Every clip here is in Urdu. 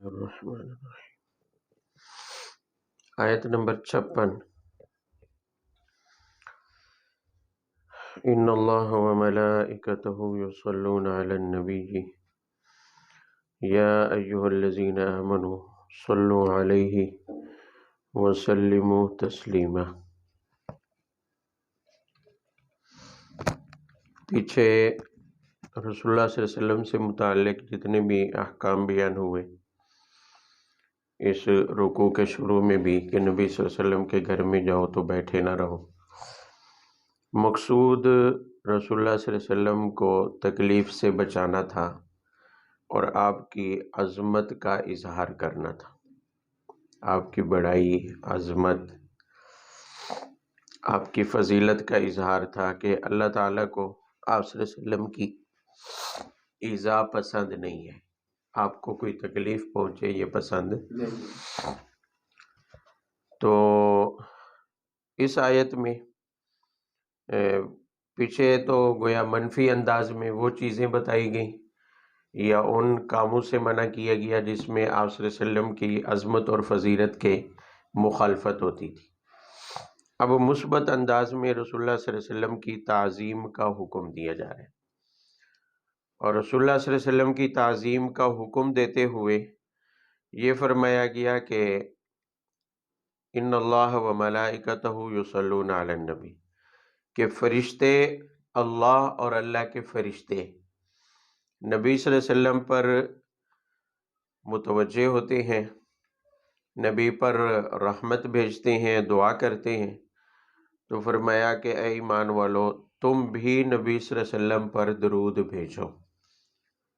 الرحمن الرحیم۔ آیت نمبر 56۔ ان اللہ وملائکتہ یصلون علی النبی یا ایہا الذین آمنوا صلوا علیہ وسلموا تسلیما۔ پیچھے رسول اللہ صلی اللہ علیہ وسلم سے متعلق جتنے بھی احکام بیان ہوئے، اس رکوع کے شروع میں بھی کہ نبی صلی اللہ علیہ وسلم کے گھر میں جاؤ تو بیٹھے نہ رہو، مقصود رسول اللہ صلی اللہ علیہ وسلم کو تکلیف سے بچانا تھا اور آپ کی عظمت کا اظہار کرنا تھا، آپ کی بڑائی، عظمت، آپ کی فضیلت کا اظہار تھا کہ اللہ تعالیٰ کو آپ صلی اللہ علیہ وسلم کی ایذا پسند نہیں ہے، آپ کو کوئی تکلیف پہنچے یہ پسند نہیں۔ تو اس آیت میں پیچھے تو گویا منفی انداز میں وہ چیزیں بتائی گئیں یا ان کاموں سے منع کیا گیا جس میں آپ صلی اللہ علیہ وسلم کی عظمت اور فضیلت کے مخالفت ہوتی تھی۔ اب مثبت انداز میں رسول اللہ صلی اللہ علیہ وسلم کی تعظیم کا حکم دیا جا رہا ہے، اور رسول اللہ صلی اللہ علیہ وسلم کی تعظیم کا حکم دیتے ہوئے یہ فرمایا گیا کہ ان اللہ و ملائکتہ یصلون علی النبی، کہ فرشتے، اللہ اور اللہ کے فرشتے نبی صلی اللہ علیہ وسلم پر متوجہ ہوتے ہیں، نبی پر رحمت بھیجتے ہیں، دعا کرتے ہیں۔ تو فرمایا کہ اے ایمان والو، تم بھی نبی صلی اللہ علیہ وسلم پر درود بھیجو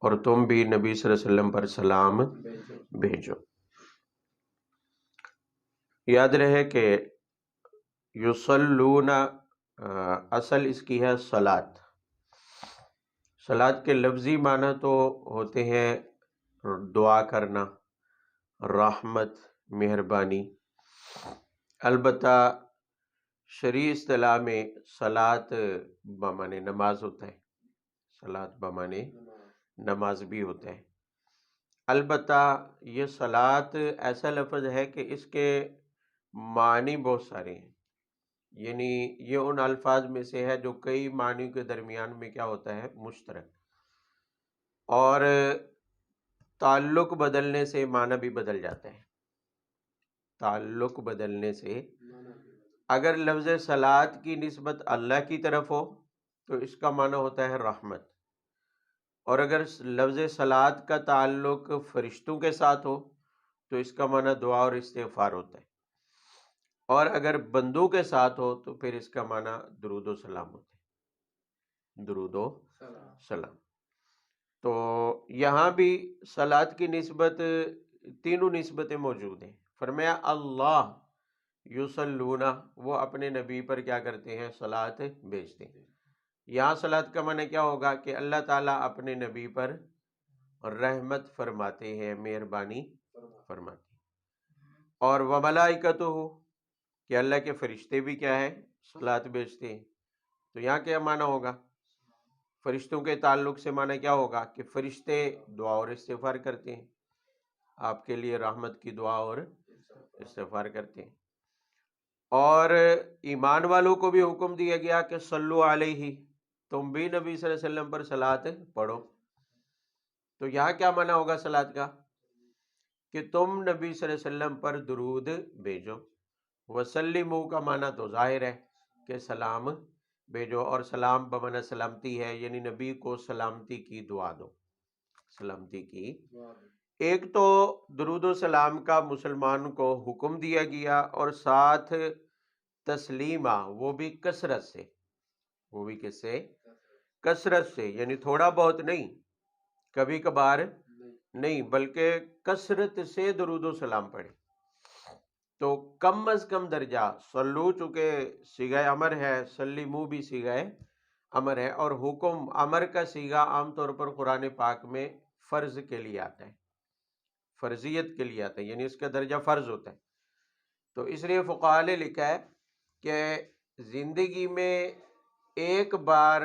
اور تم بھی نبی صلی اللہ علیہ وسلم پر سلام بھیجو۔ یاد رہے کہ یصلون اصل اس کی ہے صلاۃ۔ صلاۃ کے لفظی معنی تو ہوتے ہیں دعا کرنا، رحمت، مہربانی۔ البتہ شرعی اصطلاح میں صلاۃ بمعنی نماز ہوتا ہے، صلاۃ بمعنی نماز بھی ہوتا ہے۔ البتہ یہ صلاۃ ایسا لفظ ہے کہ اس کے معنی بہت سارے ہیں، یعنی یہ ان الفاظ میں سے ہے جو کئی معنیوں کے درمیان میں کیا ہوتا ہے، مشترک، اور تعلق بدلنے سے معنی بھی بدل جاتا ہے۔ تعلق بدلنے سے اگر لفظ صلاۃ کی نسبت اللہ کی طرف ہو تو اس کا معنی ہوتا ہے رحمت، اور اگر لفظ صلاۃ کا تعلق فرشتوں کے ساتھ ہو تو اس کا معنی دعا اور استغفار ہوتا ہے، اور اگر بندوں کے ساتھ ہو تو پھر اس کا معنی درود و سلام ہوتا ہے، درود و سلام۔ تو یہاں بھی صلاۃ کی نسبت تینوں نسبتیں موجود ہیں۔ فرمایا اللہ یصلون، وہ اپنے نبی پر کیا کرتے ہیں، صلاۃ بھیجتے ہیں۔ یہاں صلاۃ کا معنی کیا ہوگا کہ اللہ تعالیٰ اپنے نبی پر رحمت فرماتے ہیں، مہربانی فرماتے ہیں۔ اور وملائکتہ، کہ اللہ کے فرشتے بھی کیا ہے، صلاۃ بھیجتے ہیں۔ تو یہاں کیا معنی ہوگا، فرشتوں کے تعلق سے معنی کیا ہوگا کہ فرشتے دعا اور استغفار کرتے ہیں، آپ کے لیے رحمت کی دعا اور استغفار کرتے ہیں۔ اور ایمان والوں کو بھی حکم دیا گیا کہ صلو علیہ، تم بھی نبی صلی اللہ علیہ وسلم پر صلاۃ پڑھو۔ تو یہاں کیا معنی ہوگا صلاۃ کا، کہ تم نبی صلی اللہ علیہ وسلم پر درود بھیجو۔ وسلموا کا معنی تو ظاہر ہے کہ سلام بھیجو، اور سلام بمعنی سلامتی ہے، یعنی نبی کو سلامتی کی دعا دو، سلامتی کی۔ ایک تو درود و سلام کا مسلمان کو حکم دیا گیا، اور ساتھ تسلیمہ، وہ بھی کثرت سے، وہ بھی کس سے، کثرت سے، یعنی تھوڑا بہت نہیں، کبھی کبھار نہیں، بلکہ کثرت سے درود و سلام پڑھے۔ تو کم از کم درجہ صلو چونکہ صیغہ امر ہے، سلمو بھی صیغہ امر ہے، اور حکم امر کا صیغہ عام طور پر قرآن پاک میں فرض کے لیے آتا ہے، فرضیت کے لیے آتا ہے، یعنی اس کا درجہ فرض ہوتا ہے۔ تو اس لیے فقہاء نے لکھا ہے کہ زندگی میں ایک بار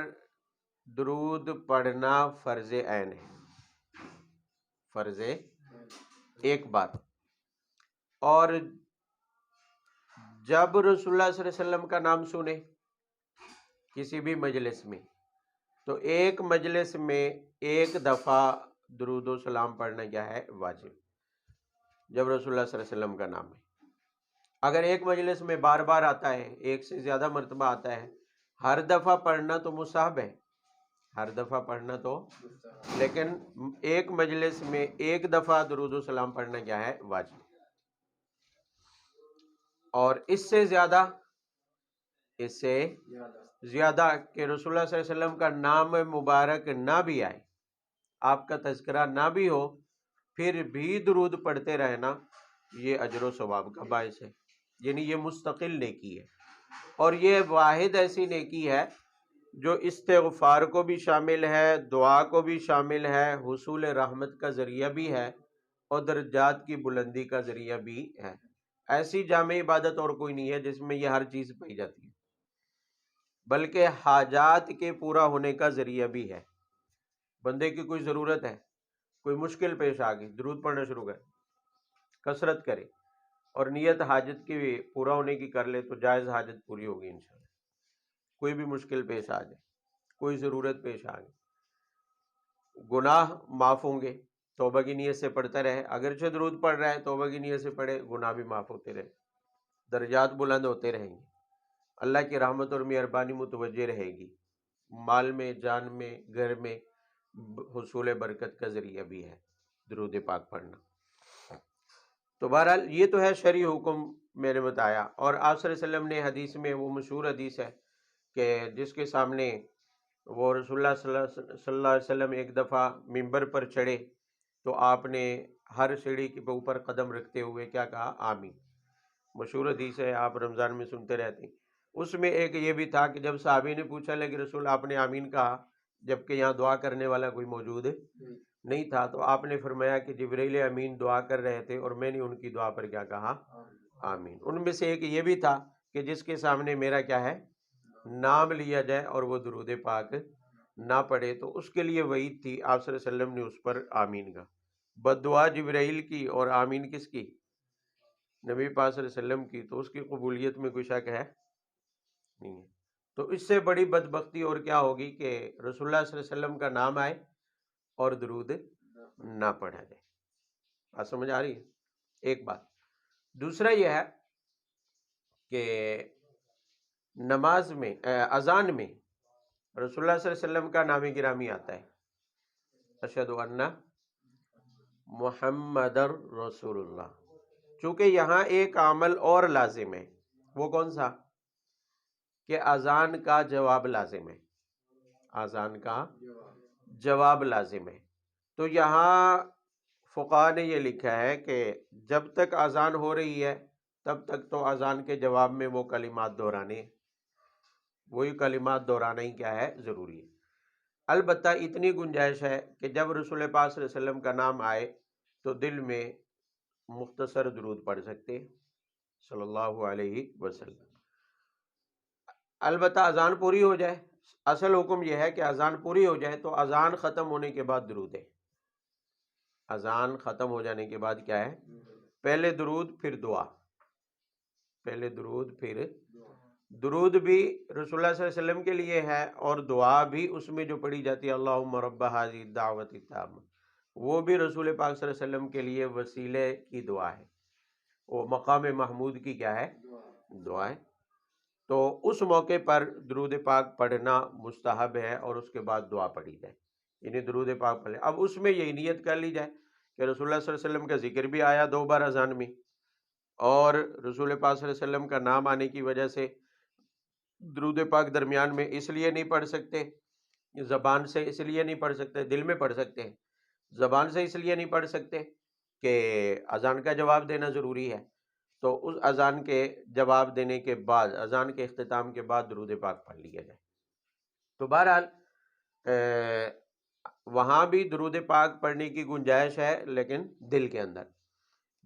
درود پڑھنا فرض عین ہے، فرض ایک بار. اور جب رسول اللہ صلی اللہ علیہ وسلم کا نام سنے کسی بھی مجلس میں تو ایک مجلس میں ایک دفعہ درود و سلام پڑھنا کیا ہے؟ واجب. جب رسول اللہ صلی اللہ علیہ وسلم کا نام ہے. اگر ایک مجلس میں بار بار آتا ہے، ایک سے زیادہ مرتبہ آتا ہے، ہر دفعہ پڑھنا تو مستحب ہے، ہر دفعہ پڑھنا تو، لیکن ایک مجلس میں ایک دفعہ درود و سلام پڑھنا کیا ہے؟ واجب. اور اس سے زیادہ کہ رسول اللہ صلی اللہ علیہ وسلم کا نام مبارک نہ بھی آئے، آپ کا تذکرہ نہ بھی ہو، پھر بھی درود پڑھتے رہنا، یہ اجر و ثواب کا باعث ہے. یعنی یہ مستقل نیکی ہے، اور یہ واحد ایسی نیکی ہے جو استغفار کو بھی شامل ہے، دعا کو بھی شامل ہے، حصول رحمت کا ذریعہ بھی ہے، اور درجات کی بلندی کا ذریعہ بھی ہے. ایسی جامع عبادت اور کوئی نہیں ہے جس میں یہ ہر چیز پائی جاتی ہے، بلکہ حاجات کے پورا ہونے کا ذریعہ بھی ہے. بندے کی کوئی ضرورت ہے، کوئی مشکل پیش آ گئی، درود پڑھنا شروع کرے، کثرت کرے، اور نیت حاجت کی پورا ہونے کی کر لے تو جائز حاجت پوری ہوگی انشاءاللہ. کوئی بھی مشکل پیش آ جائے، کوئی ضرورت پیش آ گئی، گناہ معاف ہوں گے، توبہ کی نیت سے پڑھتا رہے، اگرچہ درود پڑھ رہا ہے توبہ کی نیت سے پڑھے، گناہ بھی معاف ہوتے رہے، درجات بلند ہوتے رہیں گے، اللہ کی رحمت اور مہربانی متوجہ رہے گی، مال میں، جان میں، گھر میں حصول برکت کا ذریعہ بھی ہے درود پاک پڑھنا. تو بہرحال یہ تو ہے شرعی حکم میں نے بتایا. اور آپ صلی اللہ علیہ وسلم نے حدیث میں، وہ مشہور حدیث ہے کہ جس کے سامنے وہ رسول اللہ صلی اللہ علیہ وسلم ایک دفعہ ممبر پر چڑھے تو آپ نے ہر سیڑھی کے اوپر قدم رکھتے ہوئے کیا کہا؟ آمین. مشہور حدیث ہے، آپ رمضان میں سنتے رہتے ہیں. اس میں ایک یہ بھی تھا کہ جب صحابی نے پوچھا کہ رسول آپ نے آمین کہا جبکہ یہاں دعا کرنے والا کوئی موجود نہیں تھا، تو آپ نے فرمایا کہ جبرائیل امین دعا کر رہے تھے اور میں نے ان کی دعا پر کیا کہا؟ آمین. ان میں سے ایک یہ بھی تھا کہ جس کے سامنے میرا کیا ہے؟ نام لیا جائے اور وہ درود پاک نہ پڑھے تو اس کے لیے وعید تھی، آپ صلی اللہ علیہ وسلم نے اس پر آمین کہا. بد دعا جبرائیل کی اور آمین کس کی؟ نبی پاک صلی اللہ علیہ وسلم کی. تو اس کی قبولیت میں کوئی شک ہے نہیں ہے. تو اس سے بڑی بدبختی اور کیا ہوگی کہ رسول اللہ صلی اللہ علیہ وسلم کا نام آئے اور درود نہ پڑھا جائے. بات سمجھ آ رہی ہے؟ ایک بات. دوسرا یہ ہے کہ نماز میں، اذان میں رسول اللہ صلی اللہ علیہ وسلم کا نام گرامی آتا ہے، اشہد ان محمد رسول اللہ. چونکہ یہاں ایک عمل اور لازم ہے، وہ کون سا؟ کہ اذان کا جواب لازم ہے، اذان کا جواب لازم ہے. تو یہاں فقہاء نے یہ لکھا ہے کہ جب تک اذان ہو رہی ہے تب تک تو اذان کے جواب میں وہ کلمات دہرانے، وہی کلمات دہرانا ہی کیا ہے؟ ضروری ہے. البتہ اتنی گنجائش ہے کہ جب رسول پاک صلی اللہ علیہ وسلم کا نام آئے تو دل میں مختصر درود پڑھ سکتے صلی اللہ علیہ وسلم. البتہ اذان پوری ہو جائے، اصل حکم یہ ہے کہ اذان پوری ہو جائے تو اذان ختم ہونے کے بعد درود ہے. اذان ختم ہو جانے کے بعد کیا ہے؟ پہلے درود پھر دعا، پہلے درود پھر درود بھی رسول اللہ صلی اللہ علیہ وسلم کے لیے ہے، اور دعا بھی اس میں جو پڑھی جاتی ہے اللہم رب ھذہ الدعوۃ التامہ، وہ بھی رسول پاک صلی اللہ علیہ وسلم کے لیے وسیلے کی دعا ہے، وہ مقام محمود کی کیا ہے؟ دعا ہے. تو اس موقع پر درود پاک پڑھنا مستحب ہے اور اس کے بعد دعا پڑھی جائے، یعنی درود پاک پڑھے. اب اس میں یہی نیت کر لی جائے کہ رسول اللہ صلی اللہ علیہ وسلم کا ذکر بھی آیا 2 بار اذان میں، اور رسول پاک صلی اللہ علیہ وسلم کا نام آنے کی وجہ سے درود پاک درمیان میں اس لیے نہیں پڑھ سکتے، زبان سے اس لیے نہیں پڑھ سکتے، دل میں پڑھ سکتے ہیں، زبان سے اس لیے نہیں پڑھ سکتے کہ اذان کا جواب دینا ضروری ہے. تو اس اذان کے جواب دینے کے بعد، اذان کے اختتام کے بعد درود پاک پڑھ لیا جائے. تو بہرحال وہاں بھی درود پاک پڑھنے کی گنجائش ہے لیکن دل کے اندر.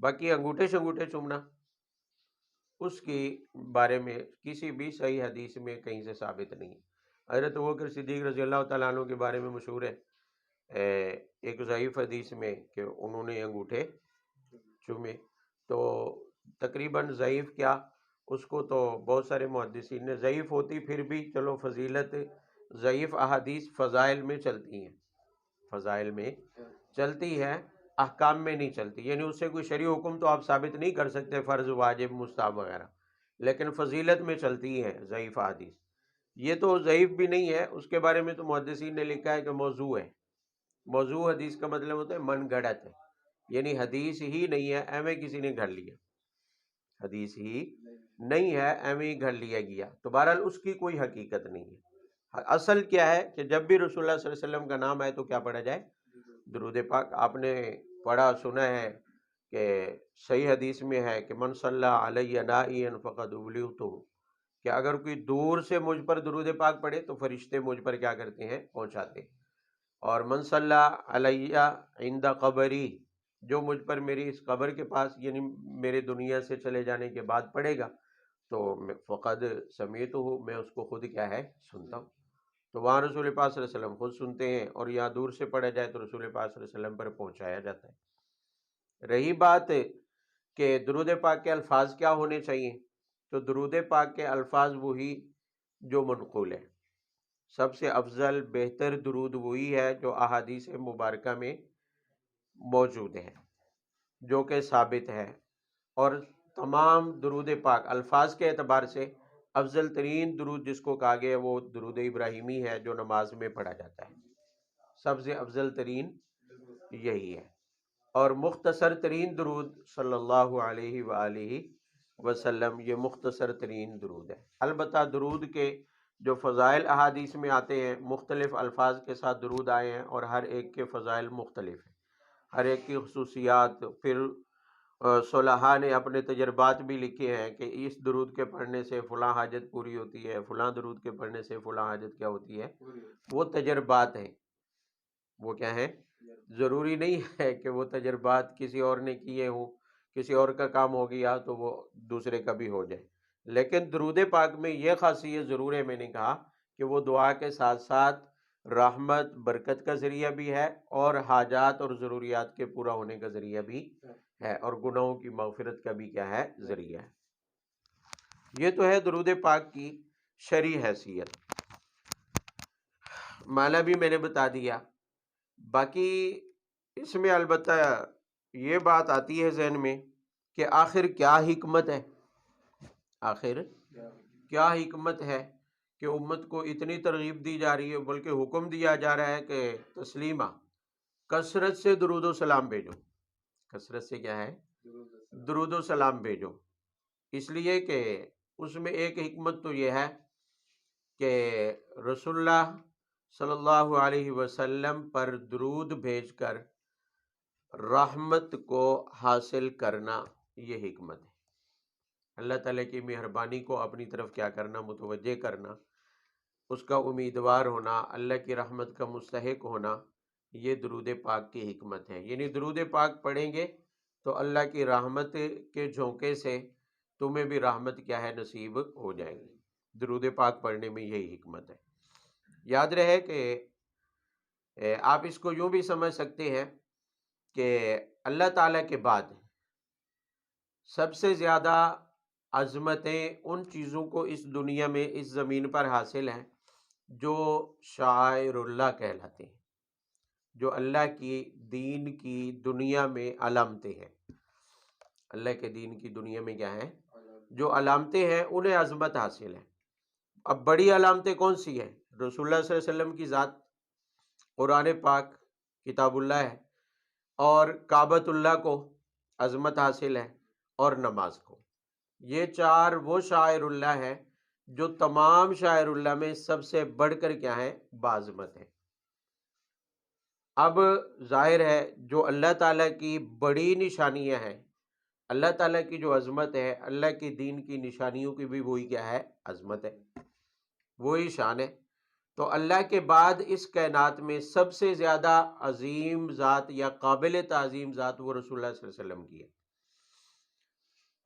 باقی انگوٹھے شنگوٹھے چومنا، اس کے بارے میں کسی بھی صحیح حدیث میں کہیں سے ثابت نہیں. حضرت ابوبکر صدیق رضی اللہ تعالیٰ عنہ کے بارے میں مشہور ہے ایک ضعیف حدیث میں کہ انہوں نے انگوٹھے جمعے، تو تقریباً ضعیف کیا، اس کو تو بہت سارے محدثین نے ضعیف ہوتی پھر بھی چلو فضیلت، ضعیف احادیث فضائل میں چلتی ہیں، فضائل میں چلتی ہے، احکام میں نہیں چلتی، یعنی اس سے کوئی شرعی حکم تو آپ ثابت نہیں کر سکتے، فرض، واجب، مستحب وغیرہ، لیکن فضیلت میں چلتی ہے ضعیف احادیث۔ یہ تو ضعیف بھی نہیں ہے، اس کے بارے میں تو محدثین نے لکھا ہے کہ موضوع ہے۔ موضوع حدیث کا مطلب ہوتا ہے من گھڑت ہے، یعنی حدیث ہی نہیں ہے، ایویں کسی نے گھڑ لیا، حدیث ہی نہیں ہے، ایویں گھڑ لیا گیا، تو بہرحال اس کی کوئی حقیقت نہیں ہے۔ اصل کیا ہے کہ جب بھی رسول اللہ صلی اللہ علیہ وسلم کا نام آئے تو کیا پڑھا جائے؟ درود پاک۔ آپ نے پڑھا سنا ہے کہ صحیح حدیث میں ہے کہ من صلی علیہ نائیا فقد ابلغت، کہ اگر کوئی دور سے مجھ پر درود پاک پڑھے تو فرشتے مجھ پر کیا کرتے ہیں؟ پہنچاتے ہیں۔ اور من صلی علیہ عند قبری، جو مجھ پر میری اس قبر کے پاس یعنی میرے دنیا سے چلے جانے کے بعد پڑھے گا تو فقد سمیعتہ، میں اس کو خود کیا ہے؟ سنتا ہوں۔ تو وہاں رسول پاک صلی اللہ علیہ وسلم خود سنتے ہیں، اور یہاں دور سے پڑھا جائے تو رسول پاک صلی اللہ علیہ وسلم پر پہنچایا جاتا ہے۔ رہی بات کہ درود پاک کے الفاظ کیا ہونے چاہیے، تو درود پاک کے الفاظ وہی جو منقول ہے، سب سے افضل بہتر درود وہی ہے جو احادیث مبارکہ میں موجود ہے، جو کہ ثابت ہے، اور تمام درود پاک الفاظ کے اعتبار سے افضل ترین درود جس کو کہا گیا ہے وہ درود ابراہیمی ہے، جو نماز میں پڑھا جاتا ہے، سب سے افضل ترین یہی ہے، اور مختصر ترین درود صلی اللہ علیہ وآلہ وسلم، یہ مختصر ترین درود ہے۔ البتہ درود کے جو فضائل احادیث میں آتے ہیں، مختلف الفاظ کے ساتھ درود آئے ہیں، اور ہر ایک کے فضائل مختلف ہیں، ہر ایک کی خصوصیات۔ پھر صلحاء نے اپنے تجربات بھی لکھے ہیں کہ اس درود کے پڑھنے سے فلاں حاجت پوری ہوتی ہے، فلاں درود کے پڑھنے سے فلاں حاجت کیا ہوتی ہے؟ وہ تجربات ہیں، وہ کیا ہیں؟ ضروری نہیں ہے کہ وہ تجربات کسی اور نے کیے ہوں، کسی اور کا کام ہو گیا تو وہ دوسرے کا بھی ہو جائے، لیکن درود پاک میں یہ خاصیت ضرور ہے، میں نے کہا کہ وہ دعا کے ساتھ ساتھ رحمت برکت کا ذریعہ بھی ہے، اور حاجات اور ضروریات کے پورا ہونے کا ذریعہ بھی ہے، اور گناہوں کی مغفرت کا بھی کیا ہے؟ ذریعہ ہے۔ یہ تو ہے درود پاک کی شرعی حیثیت، معنی بھی میں نے بتا دیا۔ باقی اس میں البتہ یہ بات آتی ہے ذہن میں کہ آخر کیا حکمت ہے، آخر کیا حکمت ہے کہ امت کو اتنی ترغیب دی جا رہی ہے، بلکہ حکم دیا جا رہا ہے کہ تسلیمہ کثرت سے درود و سلام بھیجو، کثرت سے کیا ہے؟ درود و سلام بھیجو، اس لیے کہ اس میں ایک حکمت تو یہ ہے کہ رسول اللہ صلی اللہ علیہ وسلم پر درود بھیج کر رحمت کو حاصل کرنا، یہ حکمت ہے، اللہ تعالیٰ کی مہربانی کو اپنی طرف کیا کرنا؟ متوجہ کرنا، اس کا امیدوار ہونا، اللہ کی رحمت کا مستحق ہونا، یہ درود پاک کی حکمت ہے۔ یعنی درود پاک پڑھیں گے تو اللہ کی رحمت کے جھونکے سے تمہیں بھی رحمت کیا ہے؟ نصیب ہو جائے گی۔ درود پاک پڑھنے میں یہی حکمت ہے۔ یاد رہے کہ آپ اس کو یوں بھی سمجھ سکتے ہیں کہ اللہ تعالیٰ کے بعد سب سے زیادہ عظمتیں ان چیزوں کو اس دنیا میں، اس زمین پر حاصل ہیں جو شعائر اللہ کہلاتے ہیں، جو اللہ کی دین کی دنیا میں علامتیں ہیں، اللہ کے دین کی دنیا میں کیا ہیں؟ جو علامتیں ہیں، انہیں عظمت حاصل ہے۔ اب بڑی علامتیں کون سی ہیں؟ رسول اللہ صلی اللہ علیہ وسلم کی ذات، قرآن پاک کتاب اللہ ہے، اور کعبۃ اللہ کو عظمت حاصل ہے، اور نماز کو۔ یہ چار وہ شاعر اللہ ہے جو تمام شاعر اللہ میں سب سے بڑھ کر کیا ہے؟ بعظمت ہے۔ اب ظاہر ہے جو اللہ تعالیٰ کی بڑی نشانیاں ہیں، اللہ تعالیٰ کی جو عظمت ہے، اللہ کی دین کی نشانیوں کی بھی وہی کیا ہے؟ عظمت ہے، وہی شان ہے۔ تو اللہ کے بعد اس کائنات میں سب سے زیادہ عظیم ذات یا قابل تعظیم ذات وہ رسول اللہ صلی اللہ علیہ وسلم کی ہے،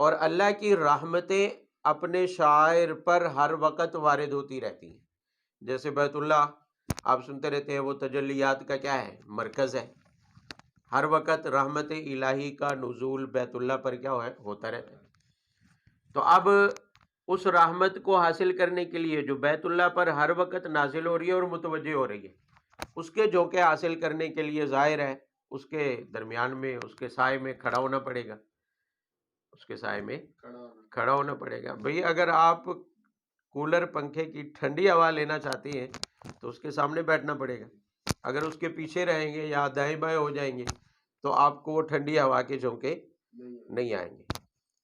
اور اللہ کی رحمتیں اپنے شاعر پر ہر وقت وارد ہوتی رہتی ہیں۔ جیسے بیت اللہ آپ سنتے رہتے ہیں، وہ تجلیات کا کیا ہے؟ مرکز ہے، ہر وقت رحمت الہی کا نزول بیت اللہ پر کیا ہوتا رہتا ہے۔ تو اب اس رحمت کو حاصل کرنے کے لیے جو بیت اللہ پر ہر وقت نازل ہو رہی ہے اور متوجہ ہو رہی ہے، اس کے جھونکے حاصل کرنے کے لیے ظاہر ہے اس کے درمیان میں، اس کے سائے میں کھڑا ہونا پڑے گا، اس کے سائے میں کھڑا ہونا پڑے گا۔ بھئی اگر آپ کولر پنکھے کی ٹھنڈی ہوا لینا چاہتے ہیں تو اس کے سامنے بیٹھنا پڑے گا، اگر اس کے پیچھے رہیں گے یا دائیں بائیں ہو جائیں گے تو آپ کو وہ ٹھنڈی ہوا کے جھونکے نہیں آئیں گے۔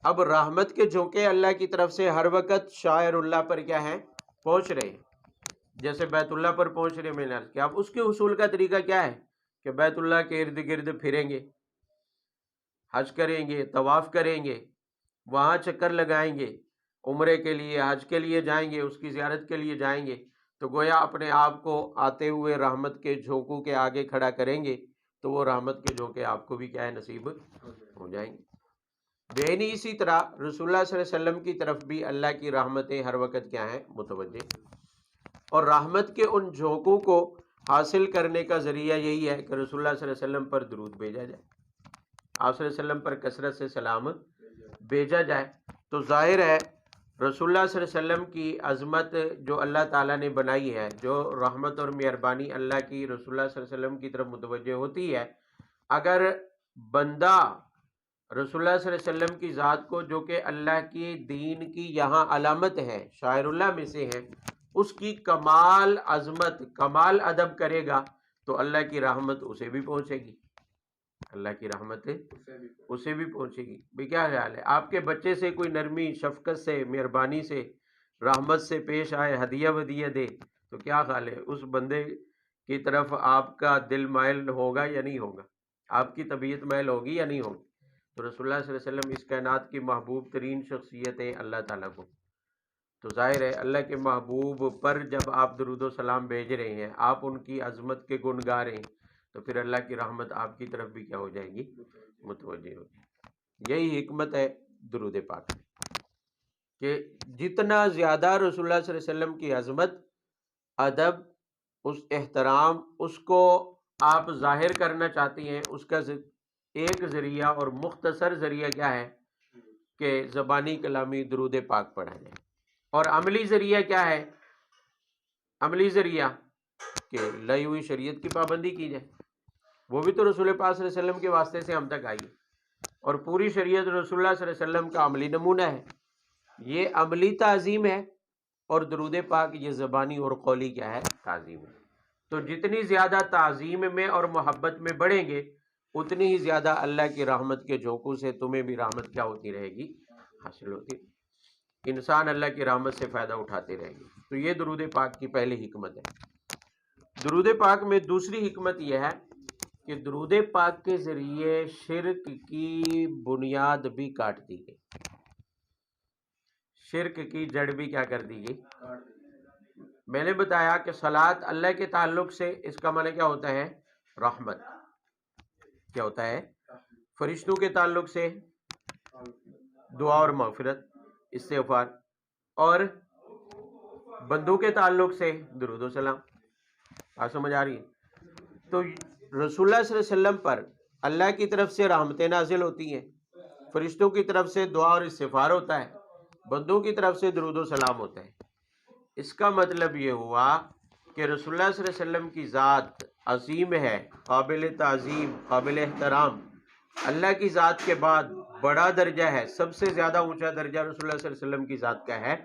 اب رحمت کے جھونکے اللہ کی طرف سے ہر وقت شاعر اللہ پر کیا ہے، پہنچ رہے ہیں، جیسے بیت اللہ پر پہنچ رہے ہیں۔ میں نے عرض کیا اب اس کے حصول کا طریقہ کیا ہے کہ بیت اللہ کے ارد گرد پھریں گے، حج کریں گے، طواف کریں گے، وہاں چکر لگائیں گے، عمرے کے لیے حج کے لیے جائیں گے، اس کی زیارت کے لیے جائیں گے، تو گویا اپنے آپ کو آتے ہوئے رحمت کے جھونکوں کے آگے کھڑا کریں گے تو وہ رحمت کے جھونکے آپ کو بھی کیا ہے، نصیب ہو جائیں گے۔ بینی اسی طرح رسول اللہ صلی اللہ علیہ وسلم کی طرف بھی اللہ کی رحمتیں ہر وقت کیا ہیں، متوجہ، اور رحمت کے ان جھونکوں کو حاصل کرنے کا ذریعہ یہی ہے کہ رسول اللہ صلی اللہ علیہ وسلم پر درود بھیجا جائے، آپ صلی اللہ علیہ وسلم پر کثرت سے سلام بھیجا جائے۔ تو ظاہر ہے رسول اللہ صلی اللہ علیہ وسلم کی عظمت جو اللہ تعالیٰ نے بنائی ہے، جو رحمت اور مہربانی اللہ کی رسول اللہ صلی اللہ علیہ وسلم کی طرف متوجہ ہوتی ہے، اگر بندہ رسول اللہ صلی اللہ علیہ وسلم کی ذات کو، جو کہ اللہ کی دین کی یہاں علامت ہے، شاعر اللہ میں سے ہے، اس کی کمال عظمت، کمال ادب کرے گا تو اللہ کی رحمت اسے بھی پہنچے گی، اللہ کی رحمت اسے بھی پہنچے گی۔ بھی کیا خیال ہے، آپ کے بچے سے کوئی نرمی، شفقت سے، مہربانی سے، رحمت سے پیش آئے، ہدیہ ودیہ دے، تو کیا خیال ہے اس بندے کی طرف آپ کا دل مائل ہوگا یا نہیں ہوگا، آپ کی طبیعت مائل ہوگی یا نہیں ہوگی؟ تو رسول اللہ صلی اللہ علیہ وسلم اس کائنات کی محبوب ترین شخصیت ہے اللہ تعالیٰ کو، تو ظاہر ہے اللہ کے محبوب پر جب آپ درود و سلام بھیج رہے ہیں، آپ ان کی عظمت کے گن گا رہے ہیں، تو پھر اللہ کی رحمت آپ کی طرف بھی کیا ہو جائے گی، متوجہ ہوگی۔ یہی حکمت ہے درود پاک کہ جتنا زیادہ رسول اللہ صلی اللہ علیہ وسلم کی عظمت، ادب، اس احترام، اس کو آپ ظاہر کرنا چاہتی ہیں، اس کا ایک ذریعہ اور مختصر ذریعہ کیا ہے کہ زبانی کلامی درود پاک پڑھا جائے، اور عملی ذریعہ کیا ہے، عملی ذریعہ کہ لائی ہوئی شریعت کی پابندی کی جائے، وہ بھی تو رسول پاک صلی اللہ علیہ وسلم کے واسطے سے ہم تک آئی ہے، اور پوری شریعت رسول اللہ صلی اللہ علیہ وسلم کا عملی نمونہ ہے، یہ عملی تعظیم ہے، اور درود پاک یہ زبانی اور قولی کیا ہے، تعظیم ہے۔ تو جتنی زیادہ تعظیم میں اور محبت میں بڑھیں گے، اتنی ہی زیادہ اللہ کی رحمت کے جھونکوں سے تمہیں بھی رحمت کیا ہوتی رہے گی، حاصل ہوتی رہے گی، انسان اللہ کی رحمت سے فائدہ اٹھاتے رہیں گے۔ تو یہ درود پاک کی پہلی حکمت ہے۔ درود پاک میں دوسری حکمت یہ ہے کہ درود پاک کے ذریعے شرک کی بنیاد بھی کاٹ دی گئی، شرک کی جڑ بھی کیا کر دی گئی۔ میں نے بتایا کہ صلاۃ اللہ کے تعلق سے اس کا معنی کیا ہوتا ہے، رحمت، کیا ہوتا ہے، فرشتوں کے تعلق سے دعا اور مغفرت، استغفار، اور بندوں کے تعلق سے درود و سلام۔ آپ سمجھ آ رہی ہے؟ تو رسول اللہ صلی اللہ علیہ وسلم پر اللہ کی طرف سے رحمتیں نازل ہوتی ہیں، فرشتوں کی طرف سے دعا اور استغفار ہوتا ہے، بندوں کی طرف سے درود و سلام ہوتا ہے۔ اس کا مطلب یہ ہوا کہ رسول اللہ صلی اللہ علیہ وسلم کی ذات عظیم ہے، قابل تعظیم، قابل احترام، اللہ کی ذات کے بعد بڑا درجہ ہے، سب سے زیادہ اونچا درجہ رسول اللہ صلی اللہ علیہ وسلم کی ذات کا ہے،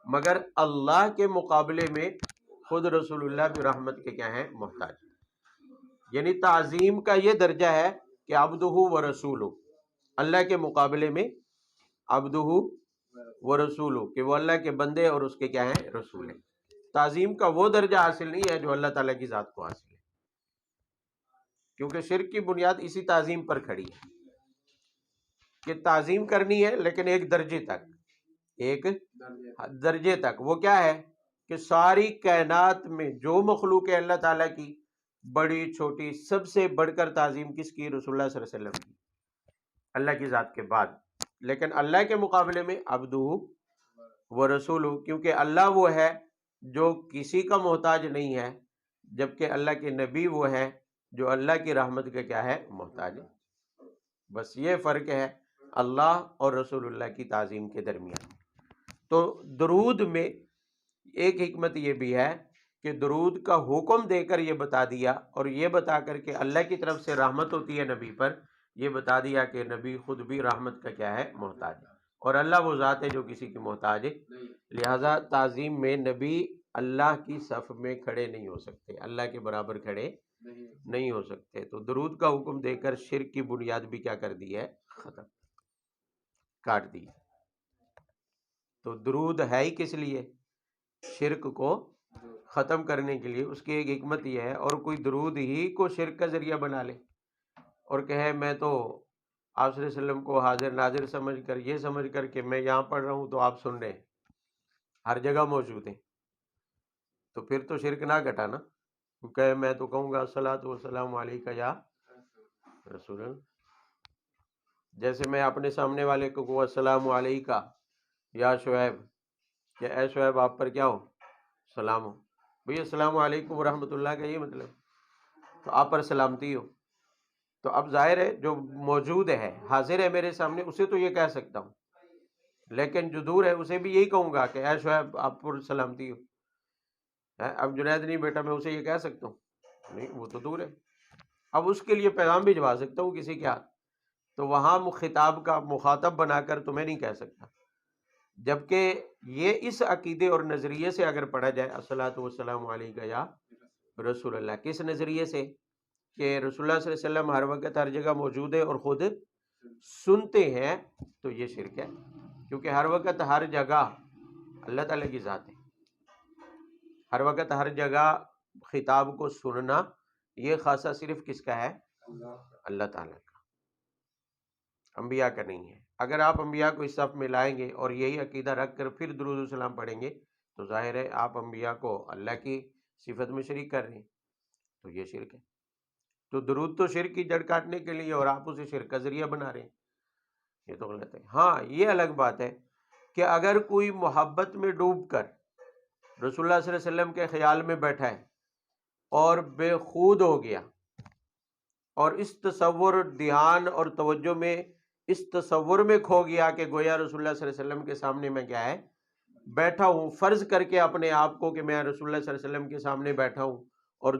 مگر اللہ کے مقابلے میں خود رسول اللہ بھی رحمت کے کیا ہیں، محتاج، یعنی تعظیم کا یہ درجہ ہے کہ عبدہ و رسولہ، اللہ کے مقابلے میں عبدہ و رسولہ، کہ وہ اللہ کے بندے اور اس کے کیا ہیں، رسول ہیں۔ تعظیم کا وہ درجہ حاصل نہیں ہے جو اللہ تعالیٰ کی ذات کو حاصل ہے، کیونکہ شرک کی بنیاد اسی تعظیم پر کھڑی ہے کہ تعظیم کرنی ہے لیکن ایک درجے تک، ایک درجے تک۔ وہ کیا ہے کہ ساری کائنات میں جو مخلوق ہے اللہ تعالیٰ کی، بڑی چھوٹی، سب سے بڑھ کر تعظیم کس کی، رسول اللہ صلی اللہ علیہ وسلم کی، اللہ کی ذات کے بعد، لیکن اللہ کے مقابلے میں عبدہ و رسولہ، کیونکہ اللہ وہ ہے جو کسی کا محتاج نہیں ہے، جبکہ اللہ کے نبی وہ ہے جو اللہ کی رحمت کا کیا ہے؟ محتاج ہے۔ بس یہ فرق ہے اللہ اور رسول اللہ کی تعظیم کے درمیان۔ تو درود میں ایک حکمت یہ بھی ہے کہ درود کا حکم دے کر یہ بتا دیا، اور یہ بتا کر کہ اللہ کی طرف سے رحمت ہوتی ہے نبی پر، یہ بتا دیا کہ نبی خود بھی رحمت کا کیا ہے؟ محتاج ہے، اور اللہ وہ ذات ہے جو کسی کی محتاج ہے۔ لہذا تعظیم میں نبی اللہ کی صف میں کھڑے نہیں ہو سکتے، اللہ کے برابر کھڑے نہیں ہو سکتے۔ تو درود کا حکم دے کر شرک کی بنیاد بھی کیا کر دی ہے؟ ختم، کاٹ دی۔ تو درود ہے ہی کس لیے؟ شرک کو ختم کرنے کے لیے۔ اس کی ایک حکمت یہ ہے، اور کوئی درود ہی کو شرک کا ذریعہ بنا لے اور کہے میں تو آپ صلی اللہ علیہ وسلم کو حاضر ناظر سمجھ کر، یہ سمجھ کر کہ میں یہاں پڑھ رہا ہوں تو آپ سن رہے ہیں، ہر جگہ موجود ہیں، تو پھر تو شرک نہ گھٹا نا۔ کہ میں تو کہوں گا الصلاۃ والسلام علیکہ یا رسول اللہ، جیسے میں اپنے سامنے والے کو کہوں السلام علیکہ یا شعیب، کہ اے شعیب آپ پر کیا ہو؟ سلام ہو۔ بھئی السلام علیکم ورحمۃ اللہ کا یہ مطلب تو آپ پر سلامتی ہو۔ تو اب ظاہر ہے جو موجود ہے، حاضر ہے میرے سامنے، اسے تو یہ کہہ سکتا ہوں، لیکن جو دور ہے اسے بھی یہی کہوں گا کہ اے شعیب آپ پر سلامتی ہو۔ اب جنید نہیں بیٹا، میں اسے یہ کہہ سکتا ہوں؟ نہیں، وہ تو دور ہے۔ اب اس کے لیے پیغام بھجوا سکتا ہوں کسی کے ہاتھ، تو وہاں خطاب کا مخاطب بنا کر تو میں نہیں کہہ سکتا۔ جبکہ یہ اس عقیدے اور نظریے سے اگر پڑھا جائے الصلاۃ والسلام علیکہ یا رسول اللہ، کس نظریے سے؟ کہ رسول اللہ صلی اللہ علیہ وسلم ہر وقت ہر جگہ موجود ہے اور خود سنتے ہیں، تو یہ شرک ہے، کیونکہ ہر وقت ہر جگہ اللہ تعالیٰ کی ذات ہے، ہر وقت ہر جگہ خطاب کو سننا یہ خاصہ صرف کس کا ہے؟ اللہ تعالیٰ کا، انبیاء کا نہیں ہے۔ اگر آپ انبیاء کو اس صف میں لائیں گے اور یہی عقیدہ رکھ کر پھر درود السلام پڑھیں گے تو ظاہر ہے آپ انبیاء کو اللہ کی صفت میں شریک کر رہے ہیں، تو یہ شرک ہے۔ تو درود تو شرک کی جڑ کاٹنے کے لیے، اور آپ اسے شرک کا ذریعہ بنا رہے ہیں، یہ تو غلط ہے۔ ہاں یہ الگ بات ہے کہ اگر کوئی محبت میں ڈوب کر رسول اللہ صلی اللہ علیہ وسلم کے خیال میں بیٹھا ہے اور بے خود ہو گیا، اور اس تصور، دھیان اور توجہ میں اس تصور میں کھو گیا کہ گویا رسول اللہ صلی اللہ علیہ وسلم کے سامنے میں کیا ہے؟ بیٹھا ہوں، فرض کر کے اپنے آپ کو کہ میں رسول اللہ صلی اللہ علیہ وسلم کے سامنے بیٹھا ہوں، اور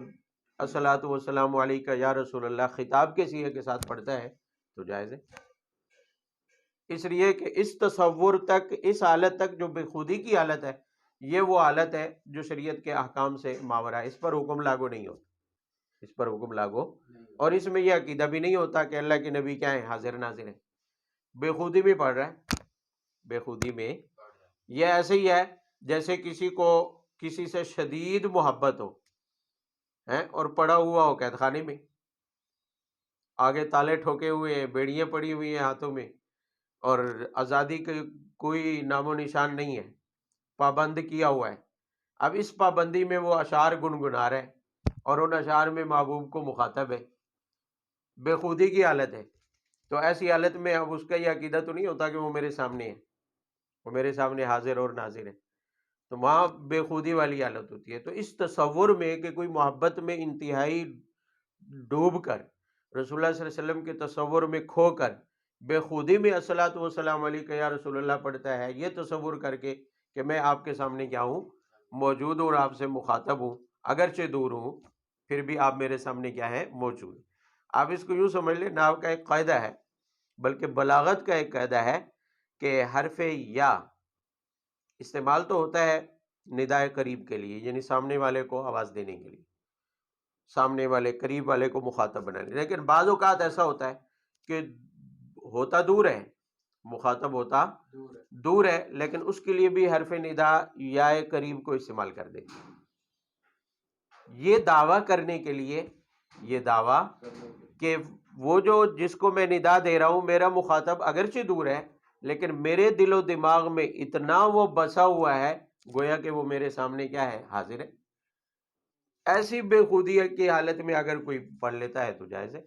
الصلاۃ والسلام علیکہ یا رسول اللہ خطاب کے صیغے کے ساتھ پڑھتا ہے، تو جائز ہے۔ اس لیے کہ اس تصور تک، اس حالت تک جو بے خودی کی حالت ہے، یہ وہ حالت ہے جو شریعت کے احکام سے ماورا ہے، اس پر حکم لاگو نہیں ہوتا، اس پر حکم لاگو، اور اس میں یہ عقیدہ بھی نہیں ہوتا کہ اللہ کے نبی کیا ہے؟ حاضر ناظر ہے، بے خودی میں پڑھ رہا ہے، بے خودی میں۔ یہ ایسے ہی ہے جیسے کسی کو کسی سے شدید محبت ہو اور پڑا ہوا ہو قید خانے میں، آگے تالے ٹھوکے ہوئے ہیں، بیڑیاں پڑی ہوئی ہیں ہاتھوں میں، اور آزادی کا کوئی نام و نشان نہیں ہے، پابند کیا ہوا ہے۔ اب اس پابندی میں وہ اشعار گنگنا رہا ہے اور ان اشعار میں محبوب کو مخاطب ہے، بے خودی کی حالت ہے۔ تو ایسی حالت میں اب اس کا یہ عقیدہ تو نہیں ہوتا کہ وہ میرے سامنے ہے، وہ میرے سامنے حاضر اور ناظر ہے، تو وہاں بے خودی والی حالت ہوتی ہے۔ تو اس تصور میں کہ کوئی محبت میں انتہائی ڈوب کر، رسول اللہ صلی اللہ علیہ وسلم کے تصور میں کھو کر، بے خودی میں الصلاۃ والسلام علیکہ یا رسول اللہ پڑھتا ہے، یہ تصور کر کے کہ میں آپ کے سامنے کیا ہوں؟ موجود ہوں اور آپ سے مخاطب ہوں، اگرچہ دور ہوں پھر بھی آپ میرے سامنے کیا ہے؟ موجود۔ آپ اس کو یوں سمجھ لیں، نحو کا ایک قاعدہ ہے، بلکہ بلاغت کا ایک قاعدہ ہے کہ حرف یا استعمال تو ہوتا ہے ندائے قریب کے لیے، یعنی سامنے والے کو آواز دینے کے لیے، سامنے والے قریب والے کو مخاطب بنانے، لیکن بعض اوقات ایسا ہوتا ہے کہ ہوتا دور ہے، مخاطب ہوتا دور ہے، لیکن اس کے لیے بھی حرف ندا یا قریب کو استعمال کر دیں، یہ دعویٰ کرنے کے لیے، یہ دعویٰ کہ وہ جو جس کو میں ندا دے رہا ہوں میرا مخاطب اگرچہ دور ہے، لیکن میرے دل و دماغ میں اتنا وہ بسا ہوا ہے گویا کہ وہ میرے سامنے کیا ہے؟ حاضر ہے۔ ایسی بے خودی کی حالت میں اگر کوئی پڑھ لیتا ہے تو جائز ہے،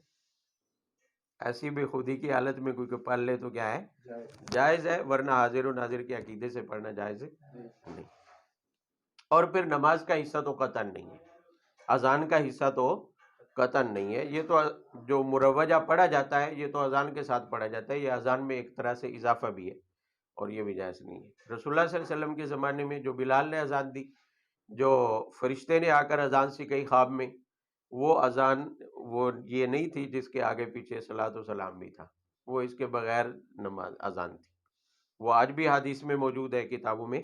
ایسی بے خودی کی حالت میں کوئی پڑھ لے تو کیا ہے؟ جائز ہے، ورنہ حاضر و ناظر کے عقیدے سے پڑھنا جائز ہے نہیں۔ اور پھر نماز کا حصہ تو قطعاً نہیں ہے، اذان کا حصہ تو قطعاً نہیں ہے، یہ تو جو مروجہ پڑھا جاتا ہے یہ تو اذان کے ساتھ پڑھا جاتا ہے، یہ اذان میں ایک طرح سے اضافہ بھی ہے اور یہ بھی جائز نہیں ہے۔ رسول اللہ صلی اللہ علیہ وسلم کے زمانے میں جو بلال نے اذان دی، جو فرشتے نے آ کر اذان سکھائی خواب میں، وہ اذان وہ یہ نہیں تھی جس کے آگے پیچھے صلاۃ و سلام بھی تھا، وہ اس کے بغیر نماز اذان تھی۔ وہ آج بھی حدیث میں موجود ہے، کتابوں میں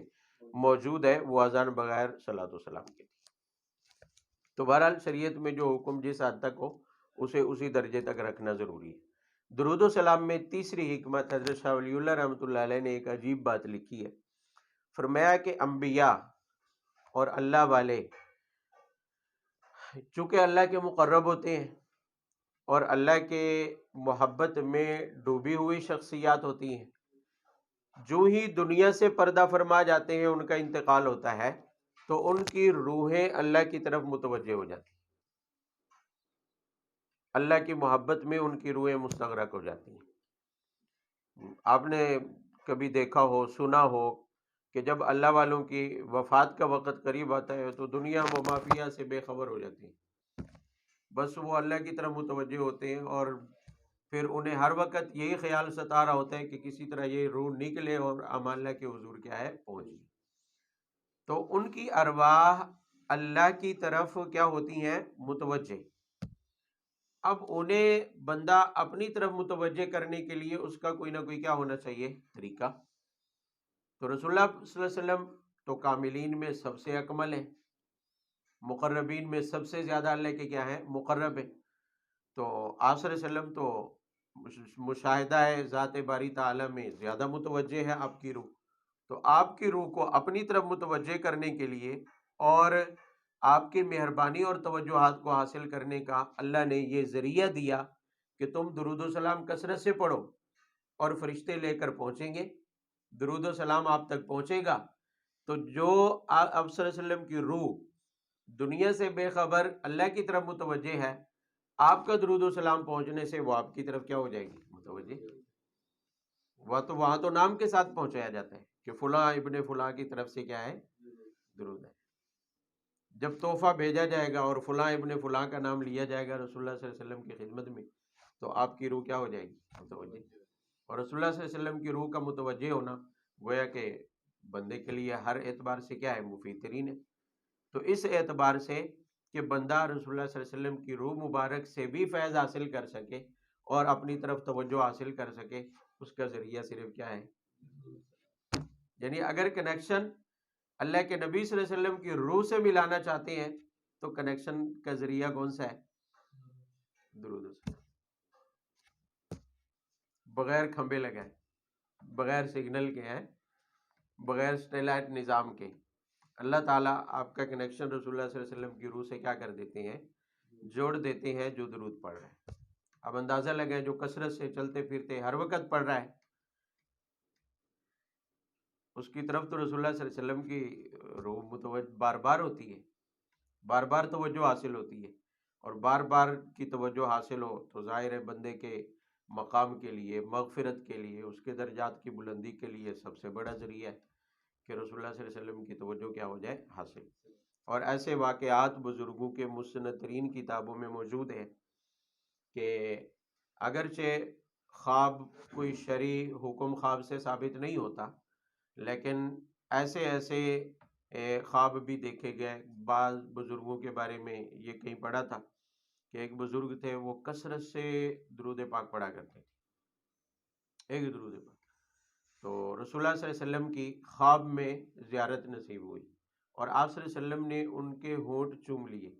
موجود ہے، وہ اذان بغیر صلاۃ و سلام کی تھی۔ تو بہرحال شریعت میں جو حکم جس حد تک ہو اسے اسی درجے تک رکھنا ضروری ہے۔ درود و سلام میں تیسری حکمت، حضرت شاہ ولی اللہ رحمۃ اللہ علیہ نے ایک عجیب بات لکھی ہے، فرمایا کہ انبیاء اور اللہ والے چونکہ اللہ کے مقرب ہوتے ہیں اور اللہ کے محبت میں ڈوبی ہوئی شخصیات ہوتی ہیں، جو ہی دنیا سے پردہ فرما جاتے ہیں، ان کا انتقال ہوتا ہے، تو ان کی روحیں اللہ کی طرف متوجہ ہو جاتی ہیں، اللہ کی محبت میں ان کی روحیں مستغرق ہو جاتی ہیں۔ آپ نے کبھی دیکھا ہو، سنا ہو کہ جب اللہ والوں کی وفات کا وقت قریب آتا ہے تو دنیا و مافیا سے بے خبر ہو جاتی ہے، بس وہ اللہ کی طرف متوجہ ہوتے ہیں، اور پھر انہیں ہر وقت یہی خیال ستا رہا ہوتا ہے کہ کسی طرح یہ روح نکلے اور امان اللہ کے حضور کیا ہے پہنچ جائے۔ تو ان کی ارواح اللہ کی طرف کیا ہوتی ہیں؟ متوجہ۔ اب انہیں بندہ اپنی طرف متوجہ کرنے کے لیے اس کا کوئی نہ کوئی کیا ہونا چاہیے؟ طریقہ۔ تو رسول اللہ صلی اللہ علیہ وسلم تو کاملین میں سب سے اکمل ہے، مقربین میں سب سے زیادہ اللہ کے کیا ہے؟ مقرب ہے۔ تو آپ صلی اللہ علیہ وسلم تو مشاہدہ ہے ذات باری تعالیٰ میں زیادہ متوجہ ہے آپ کی روح، تو آپ کی روح کو اپنی طرف متوجہ کرنے کے لیے اور آپ کی مہربانی اور توجہات کو حاصل کرنے کا اللہ نے یہ ذریعہ دیا کہ تم درود و سلام کثرت سے پڑھو اور فرشتے لے کر پہنچیں گے، درود و سلام آپ تک پہنچے گا، تو جو آپ صلی اللہ علیہ وسلم کی روح دنیا سے بے خبر اللہ کی طرف متوجہ ہے، آپ کا درود و سلام پہنچنے سے وہ آپ کی طرف کیا ہو جائے گی؟ متوجہ۔ وہاں تو نام کے ساتھ پہنچایا جاتا ہے کہ فلاں ابن فلاں کی طرف سے کیا ہے؟ درود ہے۔ جب تحفہ بھیجا جائے گا اور فلاں ابن فلاں کا نام لیا جائے گا رسول اللہ صلی اللہ علیہ وسلم کی خدمت میں، تو آپ کی روح کیا ہو جائے گی؟ متوجہ۔ اور رسول اللہ صلی اللہ علیہ وسلم کی روح کا متوجہ ہونا گویا کہ بندے کے لیے ہر اعتبار سے کیا ہے؟ مفید ترین ہے۔ تو اس اعتبار سے کہ بندہ رسول اللہ صلی اللہ علیہ وسلم کی روح مبارک سے بھی فیض حاصل کر سکے اور اپنی طرف توجہ حاصل کر سکے، اس کا ذریعہ صرف کیا ہے؟ یعنی اگر کنیکشن اللہ کے نبی صلی اللہ علیہ وسلم کی روح سے ملانا چاہتے ہیں تو کنیکشن کا ذریعہ کون سا ہے؟ درود و سلام۔ بغیر کھمبے لگائے، بغیر سگنل کے ہیں، بغیر سیٹلائٹ نظام کے، اللہ تعالیٰ آپ کا کنیکشن رسول اللہ صلی اللہ علیہ وسلم کی روح سے کیا کر دیتے ہیں؟ جوڑ دیتے ہیں جو درود پڑھ رہے ہیں۔ اب اندازہ لگائیں جو کثرت سے چلتے پھرتے ہر وقت پڑھ رہا ہے، اس کی طرف تو رسول اللہ صلی اللہ علیہ وسلم کی روح متوجہ بار بار ہوتی ہے، بار بار توجہ حاصل ہوتی ہے، اور بار بار کی توجہ حاصل ہو تو ظاہر ہے بندے کے مقام کے لیے، مغفرت کے لیے، اس کے درجات کی بلندی کے لیے سب سے بڑا ذریعہ ہے کہ رسول اللہ صلی اللہ علیہ وسلم کی توجہ کیا ہو جائے؟ حاصل۔ اور ایسے واقعات بزرگوں کے مستند ترین کتابوں میں موجود ہیں کہ اگرچہ خواب کوئی شرعی حکم خواب سے ثابت نہیں ہوتا، لیکن ایسے خواب بھی دیکھے گئے۔ بعض بزرگوں کے بارے میں یہ کہیں پڑھا تھا کہ ایک بزرگ تھے، وہ کثرت سے درود پاک پڑھا کرتے تھے، ایک درود پاک، تو رسول اللہ صلی اللہ علیہ وسلم کی خواب میں زیارت نصیب ہوئی اور آپ صلی اللہ علیہ وسلم نے ان کے ہونٹ چوم لیے،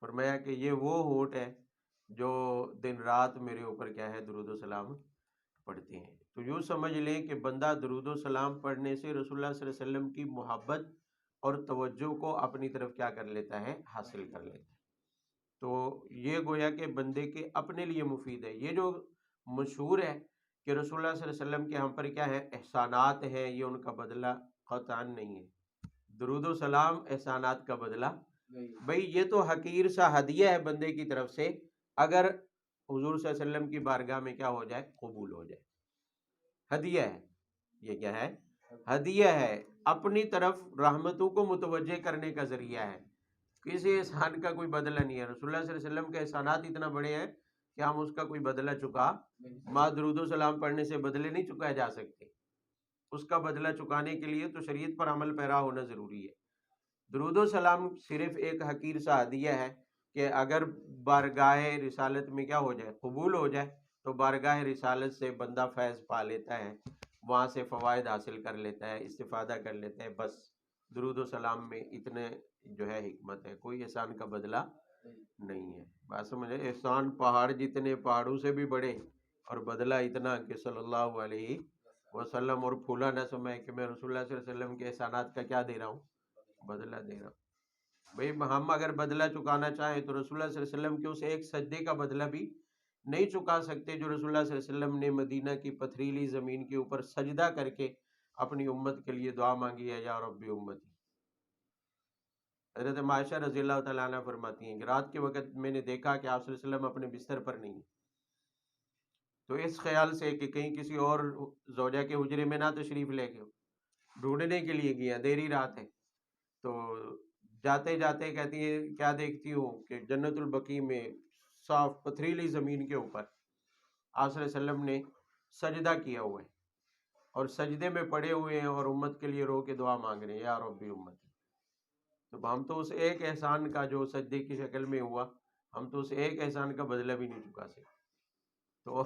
فرمایا کہ یہ وہ ہونٹ ہے جو دن رات میرے اوپر کیا ہے؟ درود و سلام پڑھتے ہیں۔ تو یوں سمجھ لیں کہ بندہ درود و سلام پڑھنے سے رسول اللہ صلی اللہ علیہ وسلم کی محبت اور توجہ کو اپنی طرف کیا کر لیتا ہے؟ حاصل کر لیتا ہے۔ تو یہ گویا کہ بندے کے اپنے لیے مفید ہے۔ یہ جو مشہور ہے کہ رسول اللہ صلی اللہ علیہ وسلم کے ہم پر کیا ہے؟ احسانات ہیں، یہ ان کا بدلہ قطعاً نہیں ہے۔ درود و سلام احسانات کا بدلہ بھئی یہ تو حقیر سا ہدیہ ہے بندے کی طرف سے، اگر حضور صلی اللہ علیہ وسلم کی بارگاہ میں کیا ہو جائے؟ قبول ہو جائے۔ ہدیہ ہے، یہ کیا ہے؟ ہدیہ ہے، اپنی طرف رحمتوں کو متوجہ کرنے کا ذریعہ ہے۔ کسی احسان کا کوئی بدلہ نہیں ہے۔ رسول اللہ صلی اللہ علیہ وسلم کے احسانات اتنا بڑے ہیں کہ ہم اس کا کوئی بدلہ چکا درود و سلام پڑھنے سے بدلے نہیں چکائے جا سکتے۔ اس کا بدلہ چکانے کے لیے تو شریعت پر عمل پیرا ہونا ضروری ہے۔ درود و سلام صرف ایک حقیر سا ہدیہ ہے کہ اگر بارگاہ رسالت میں کیا ہو جائے، قبول ہو جائے، تو بارگاہ رسالت سے بندہ فیض پا لیتا ہے، وہاں سے فوائد حاصل کر لیتا ہے، استفادہ کر لیتا ہے۔ بس درود و سلام میں اتنے جو ہے حکمت ہے، کوئی احسان کا بدلہ نہیں ہے۔ بات سمجھے؟ احسان پہاڑ جتنے، پہاڑوں سے بھی بڑے، اور بدلہ اتنا کہ صلی اللہ علیہ وسلم، اور پھولا نہ سمجھے کہ میں رسول اللہ صلی اللہ علیہ وسلم کے احسانات کا کیا دے رہا ہوں، بدلہ دے رہا ہوں۔ بھئی ہم اگر بدلہ چکانا چاہیں تو رسول اللہ صلی اللہ علیہ وسلم کے اس ایک سجدے کا بدلہ بھی نہیں چکا سکتے جو رسول اللہ صلی اللہ علیہ وسلم نے مدینہ کی پتھریلی زمین کے اوپر سجدہ کر کے اپنی امت کے لیے دعا مانگی ہے، یا رب امتی۔ حضرت عائشہ رضی اللہ تعالیٰ عنہ فرماتی ہیں کہ رات کے وقت میں نے دیکھا کہ آپ صلی اللہ علیہ وسلم اپنے بستر پر نہیں، تو اس خیال سے کہ کہیں کسی اور زوجہ کے حجرے میں نہ تشریف لے کے، ڈھونڈنے کے لیے گیا، دیری رات ہے، تو جاتے جاتے کہتی ہے کیا دیکھتی ہوں کہ جنت البقیع میں صاف پتھریلی زمین کے اوپر آپ صلی اللہ علیہ وسلم نے سجدہ کیا ہوا ہے، اور سجدے میں پڑے ہوئے ہیں اور امت کے لیے رو کے دعا مانگ رہے ہیں، یا رب امتی۔ تو ہم تو اس ایک احسان کا جو سجدے کی شکل میں ہوا، ہم تو اس ایک احسان کا بدلہ بھی نہیں چکا سکتے، تو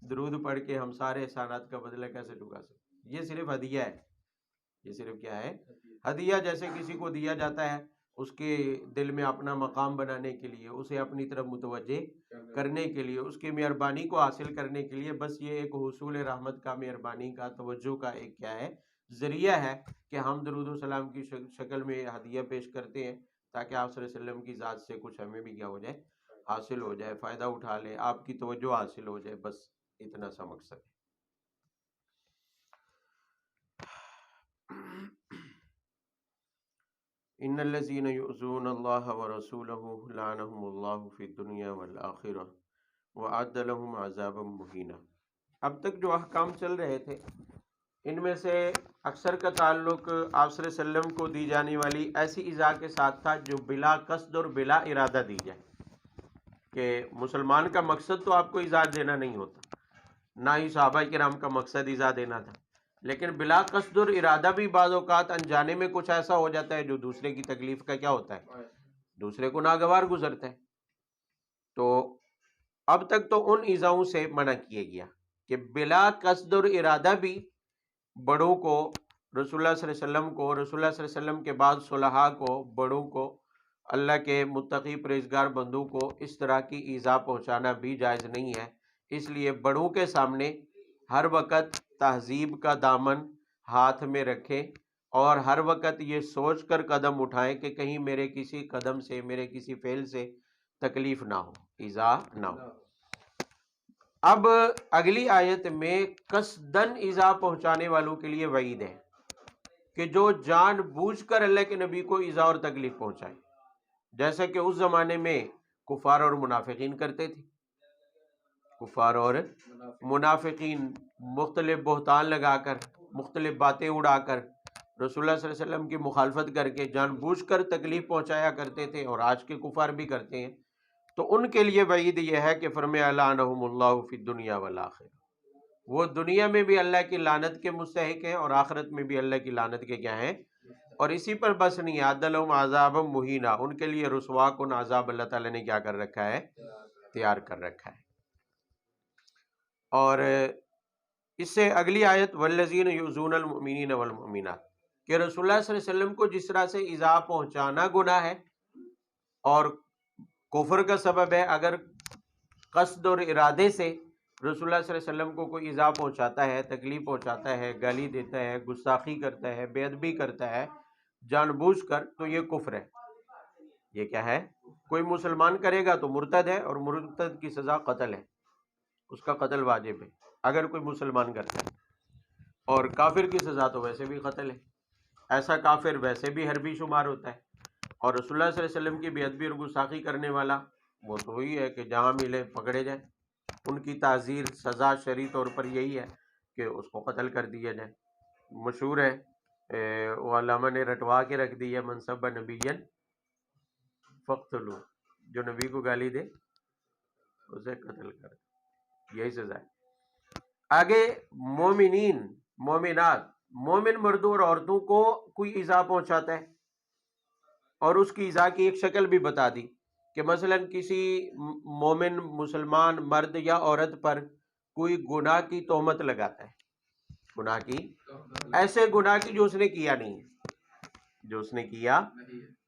درود پڑھ کے ہم سارے احسانات کا بدلہ کیسے چکا سکتے؟ یہ صرف ہدیہ ہے، یہ صرف کیا ہے؟ ہدیہ۔ جیسے کسی کو دیا جاتا ہے اس کے دل میں اپنا مقام بنانے کے لیے، اسے اپنی طرف متوجہ کرنے کے لیے، اس کی مہربانی کو حاصل کرنے کے لیے، بس یہ ایک حصول رحمت کا، مہربانی کا، توجہ کا ایک کیا ہے؟ ذریعہ ہے کہ ہم درود و سلام کی شکل میں ہدیہ پیش کرتے ہیں، تاکہ آپ صلی اللہ علیہ وسلم کی ذات سے کچھ ہمیں بھی کیا ہو جائے؟ حاصل ہو جائے، فائدہ اٹھا لیں، آپ کی توجہ حاصل ہو جائے، بس اتنا سا مقصد ہے۔ ان الذين يؤذون الله ورسوله لعنهم الله في الدنيا والآخرة وأعد لهم عذابا مهينا۔ اب تک جو احکام چل رہے تھے ان میں سے اکثر کا تعلق آپ صلی اللہ علیہ وسلم کو دی جانے والی ایسی ایذا کے ساتھ تھا جو بلا قصد اور بلا ارادہ دی جائے، کہ مسلمان کا مقصد تو آپ کو ایذا دینا نہیں ہوتا، نہ ہی صحابہ کرام کا مقصد ایذا دینا تھا، لیکن بلا قصد اور ارادہ بھی بعض اوقات انجانے میں کچھ ایسا ہو جاتا ہے جو دوسرے کی تکلیف کا کیا ہوتا ہے؟ دوسرے کو ناگوار گزرتا ہے۔ تو اب تک تو ان ایذاؤں سے منع کیا گیا کہ بلا قصد اور ارادہ بھی بڑوں کو، رسول اللہ صلی اللہ علیہ وسلم کو، رسول اللہ صلی اللہ علیہ وسلم کے بعد صلحاء کو، بڑوں کو، اللہ کے متقی پرہیزگار بندوں کو اس طرح کی ایذا پہنچانا بھی جائز نہیں ہے۔ اس لیے بڑوں کے سامنے ہر وقت تہذیب کا دامن ہاتھ میں رکھیں، اور ہر وقت یہ سوچ کر قدم اٹھائیں کہ کہیں میرے کسی قدم سے، میرے کسی فعل سے تکلیف نہ ہو، ایذا نہ ہو۔ اب اگلی آیت میں قصدن ایذا پہنچانے والوں کے لیے وعید ہے کہ جو جان بوجھ کر اللہ کے نبی کو ایذا اور تکلیف پہنچائے، جیسا کہ اس زمانے میں کفار اور منافقین کرتے تھے۔ کفار اور منافقین مختلف بہتان لگا کر، مختلف باتیں اڑا کر، رسول اللہ صلی اللہ علیہ وسلم کی مخالفت کر کے جان بوجھ کر تکلیف پہنچایا کرتے تھے، اور آج کے کفار بھی کرتے ہیں۔ تو ان کے لیے وعید یہ ہے کہ فرمایا لعنہم اللہ فی الدنیا والآخرہ، وہ دنیا میں بھی اللہ کی لعنت کے مستحق ہیں اور آخرت میں بھی اللہ کی لعنت کے کیا ہیں؟ اور اسی پر بس نہیں، اعد لہم عذابا مہینا، ان کے لیے رسوا کن عذاب اللہ تعالیٰ نے کیا کر رکھا ہے؟ تیار کر رکھا ہے۔ اور اس سے اگلی آیت والذین یؤذون المؤمنین والمؤمنات، کہ رسول اللہ صلی اللہ علیہ وسلم کو جس طرح سے ایذا پہنچانا گناہ ہے اور کفر کا سبب ہے، اگر قصد اور ارادے سے رسول اللہ صلی اللہ علیہ وسلم کو کوئی ایذا پہنچاتا ہے، تکلیف پہنچاتا ہے، گالی دیتا ہے، گستاخی کرتا ہے، بے ادبی کرتا ہے جان بوجھ کر، تو یہ کفر ہے۔ یہ کیا ہے؟ کوئی مسلمان کرے گا تو مرتد ہے، اور مرتد کی سزا قتل ہے، اس کا قتل واجب ہے اگر کوئی مسلمان کرتا ہے، اور کافر کی سزا تو ویسے بھی قتل ہے، ایسا کافر ویسے بھی حربی شمار ہوتا ہے۔ اور رسول اللہ صلی اللہ علیہ وسلم کی بے ادبی اور گستاخی کرنے والا وہ تو وہی ہے کہ جہاں ملے پکڑے جائے، ان کی تعزیر سزا شرعی طور پر یہی ہے کہ اس کو قتل کر دیا جائے۔ مشہور ہے، وہ علامہ نے رٹوا کے رکھ دی ہے، من سب نبی فقتلو، جو نبی کو گالی دے اسے قتل کر دو، یہی سزا ہے۔ آگے مومنین، مومنات، مومن مردوں اور عورتوں کو کوئی ایذا پہنچاتا ہے اور اس کی ایذا کی ایک شکل بھی بتا دی کہ مثلا کسی مومن مسلمان مرد یا عورت پر کوئی گناہ کی تہمت لگاتا ہے، گناہ کی، ایسے گناہ کی جو اس نے کیا نہیں ہے، جو اس نے کیا،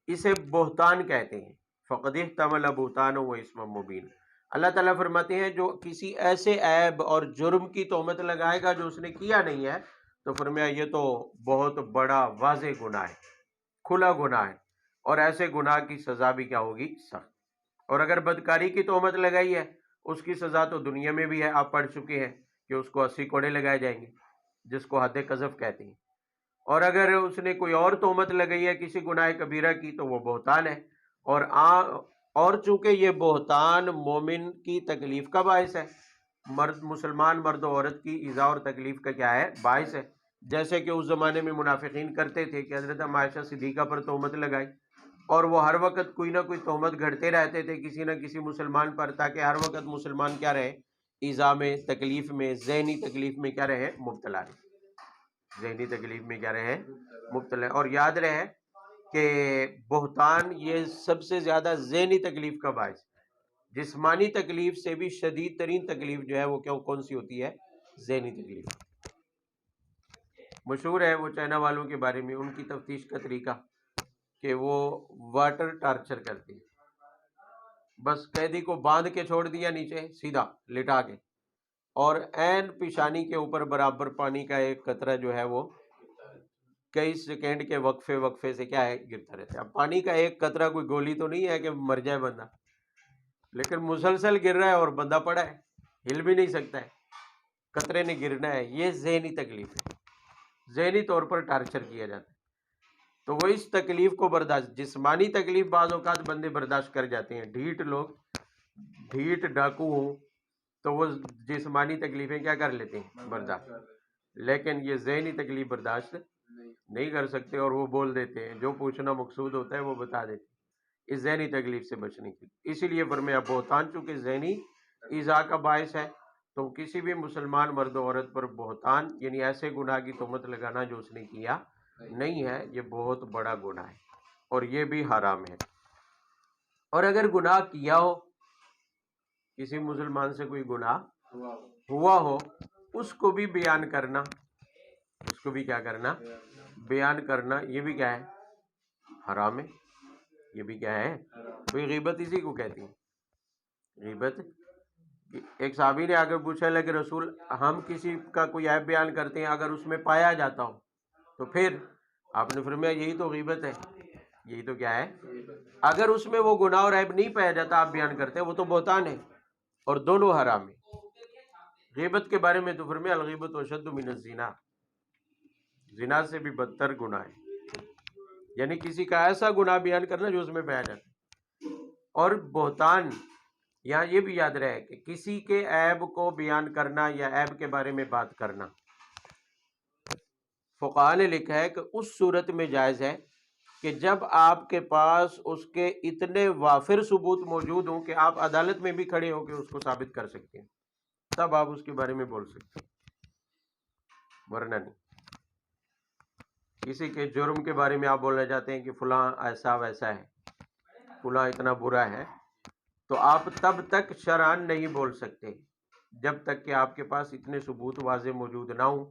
اسے بہتان کہتے ہیں۔ فقد احتمل بہتانا و اسم مبین، اللہ تعالیٰ فرماتے ہیں جو کسی ایسے عیب اور جرم کی تہمت لگائے گا جو اس نے کیا نہیں ہے، تو فرمایا یہ تو بہت بڑا واضح گناہ ہے، کھلا گناہ ہے، اور ایسے گناہ کی سزا بھی کیا ہوگی؟ سخت۔ اور اگر بدکاری کی تہمت لگائی ہے، اس کی سزا تو دنیا میں بھی ہے، آپ پڑھ چکے ہیں کہ اس کو 80 کوڑے لگائے جائیں گے، جس کو حد قذف کہتے ہیں۔ اور اگر اس نے کوئی اور تہمت لگائی ہے کسی گناہ کبیرہ کی تو وہ بہتان ہے، اور چونکہ یہ بہتان مومن کی تکلیف کا باعث ہے، مسلمان مرد و عورت کی ایذا اور تکلیف کا کیا ہے؟ باعث ہے۔ جیسے کہ اس زمانے میں منافقین کرتے تھے کہ حضرت عائشہ صدیقہ پر تہمت لگائی، اور وہ ہر وقت کوئی نہ کوئی تہمت گھڑتے رہتے تھے کسی نہ کسی مسلمان پر، تاکہ ہر وقت مسلمان کیا رہے؟ ایذا میں، تکلیف میں، ذہنی تکلیف میں کیا رہے؟ مبتلا رہے، ذہنی تکلیف میں کیا رہے؟ مبتلا۔ اور یاد رہے کہ بہتان یہ سب سے زیادہ ذہنی تکلیف کا باعث ہے، جسمانی تکلیف سے بھی شدید ترین تکلیف جو ہے وہ کون سی ہوتی ہے؟ ذہنی تکلیف۔ مشہور ہے وہ چائنا والوں کے بارے میں، ان کی تفتیش کا طریقہ کہ وہ واٹر ٹارچر کرتے ہیں، بس قیدی کو باندھ کے چھوڑ دیا نیچے سیدھا لٹا کے، اور عین پیشانی کے اوپر برابر پانی کا ایک قطرہ جو ہے وہ کئی سیکنڈ کے وقفے سے کیا ہے؟ گرتا رہتا ہے۔ اب پانی کا ایک قطرہ کوئی گولی تو نہیں ہے کہ مر جائے بندہ، لیکن مسلسل گر رہا ہے اور بندہ پڑا ہے، ہل بھی نہیں سکتا ہے، قطرے نے گرنا ہے۔ یہ ذہنی تکلیف ہے، ذہنی طور پر ٹارچر کیا جاتا ہے۔ تو وہ اس تکلیف کو برداشت، جسمانی تکلیف بعض اوقات بندے برداشت کر جاتے ہیں، ڈھیٹ لوگ، ڈھیٹ ڈاکو ہوں تو وہ جسمانی تکلیفیں کیا کر لیتے ہیں؟ برداشت، لیکن یہ ذہنی تکلیف برداشت نہیں کر سکتے، اور وہ بول دیتے ہیں، جو پوچھنا مقصود ہوتا ہے وہ بتا دیتے ہیں، اس ذہنی تکلیف سے بچنے کے لیے۔ اسی لیے فرمایا بہتان چونکہ ذہنی ایذا کا باعث ہے، تو کسی بھی مسلمان مرد و عورت پر بہتان یعنی ایسے گناہ کی تہمت لگانا جو اس نے کیا نہیں ہے، یہ بہت بڑا گناہ ہے، اور یہ بھی حرام ہے۔ اور اگر گناہ کیا ہو، کسی مسلمان سے کوئی گناہ ہوا ہو، اس کو بھی بیان کرنا، اس کو بھی کیا کرنا؟ بیان کرنا، یہ بھی کیا ہے؟ حرام ہے۔ یہ بھی کیا ہے؟ بھئی غیبت اسی کو کہتی ہے، غیبت۔ ایک صحابی نے آ کر پوچھا کہ رسول ہم کسی کا کوئی عیب بیان کرتے ہیں، اگر اس میں پایا جاتا ہو تو پھر؟ آپ نے فرمایا یہی تو غیبت ہے، یہی تو کیا ہے؟ اگر اس میں وہ گناہ اور عیب نہیں پایا جاتا آپ بیان کرتے ہیں، وہ تو بہتان ہے، اور دونوں حرام ہے۔ غیبت کے بارے میں تو فرمایا الغیبت اشد من الزنا، زنا سے بھی بدتر گناہ ہے، یعنی کسی کا ایسا گناہ بیان کرنا جو اس میں پایا جاتا ہے۔ اور بہتان، یہاں یہ بھی یاد رہے کہ کسی کے عیب کو بیان کرنا یا عیب کے بارے میں بات کرنا، فقہاء نے لکھا ہے کہ اس صورت میں جائز ہے کہ جب آپ کے پاس اس کے اتنے وافر ثبوت موجود ہوں کہ آپ عدالت میں بھی کھڑے ہو کے اس کو ثابت کر سکتے ہیں، تب آپ اس کے بارے میں بول سکتے ہیں، ورنہ نہیں۔ کسی کے جرم کے بارے میں آپ بولنا چاہتے ہیں کہ فلاں ایسا ویسا ہے، فلاں اتنا برا ہے، تو آپ تب تک شرعاً نہیں بول سکتے جب تک کہ آپ کے پاس اتنے ثبوت واضح موجود نہ ہوں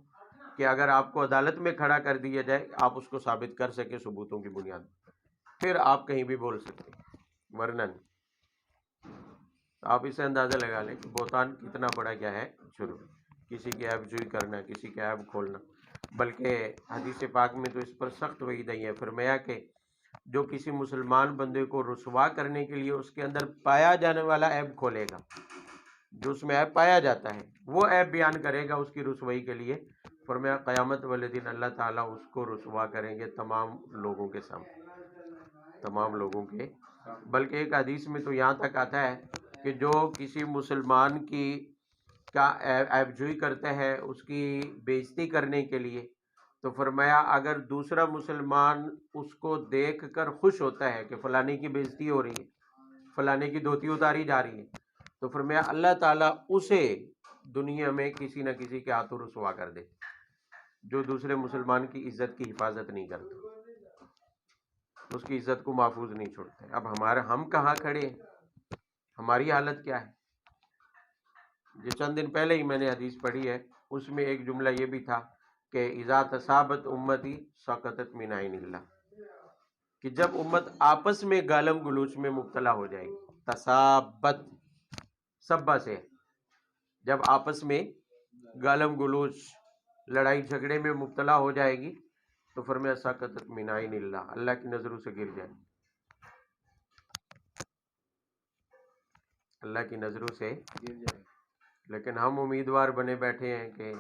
کہ اگر آپ کو عدالت میں کھڑا کر دیا جائے آپ اس کو ثابت کر سکے ثبوتوں کی بنیاد پر، پھر آپ کہیں بھی بول سکتے ہیں، ورنہ نہیں۔ آپ اسے اندازہ لگا لیں کہ بہتان کتنا بڑا کیا ہے؟ جرم، کسی کی عیب جوئی کرنا، کسی کا عیب کھولنا۔ بلکہ حدیث پاک میں تو اس پر سخت وعید ہے، فرمایا کہ جو کسی مسلمان بندے کو رسوا کرنے کے لیے اس کے اندر پایا جانے والا عیب کھولے گا، جو اس میں عیب پایا جاتا ہے وہ عیب بیان کرے گا اس کی رسوائی کے لیے، فرمایا قیامت والے دن اللہ تعالیٰ اس کو رسوا کریں گے تمام لوگوں کے سامنے، تمام لوگوں کے۔ بلکہ ایک حدیث میں تو یہاں تک آتا ہے کہ جو کسی مسلمان کی کا عیب جوئی کرتا ہے اس کی بے عزتی کرنے کے لیے، تو فرمایا اگر دوسرا مسلمان اس کو دیکھ کر خوش ہوتا ہے کہ فلانے کی بےزتی ہو رہی ہے، فلانے کی دھوتی اتاری جا رہی ہے، تو فرمایا اللہ تعالیٰ اسے دنیا میں کسی نہ کسی کے ہاتھوں رسوا کر دے جو دوسرے مسلمان کی عزت کی حفاظت نہیں کرتا، اس کی عزت کو محفوظ نہیں چھوڑتے۔ اب ہم کہاں کھڑے ہیں، ہماری حالت کیا ہے؟ جو چند دن پہلے ہی میں نے حدیث پڑھی ہے، اس میں ایک جملہ یہ بھی تھا کہ اذا تصابت امتی سقطت من عین اللہ، کہ جب امت آپس میں گالم گلوچ میں مبتلا ہو جائے گی، تصابت سبا سے، جب آپس میں گالم گلوچ لڑائی جھگڑے میں مبتلا ہو جائے گی تو فرمایا سقطت من عین اللہ، اللہ کی نظروں سے گر جائے گی، اللہ کی نظروں سے گر جائے گی۔ لیکن ہم امیدوار بنے بیٹھے ہیں کہ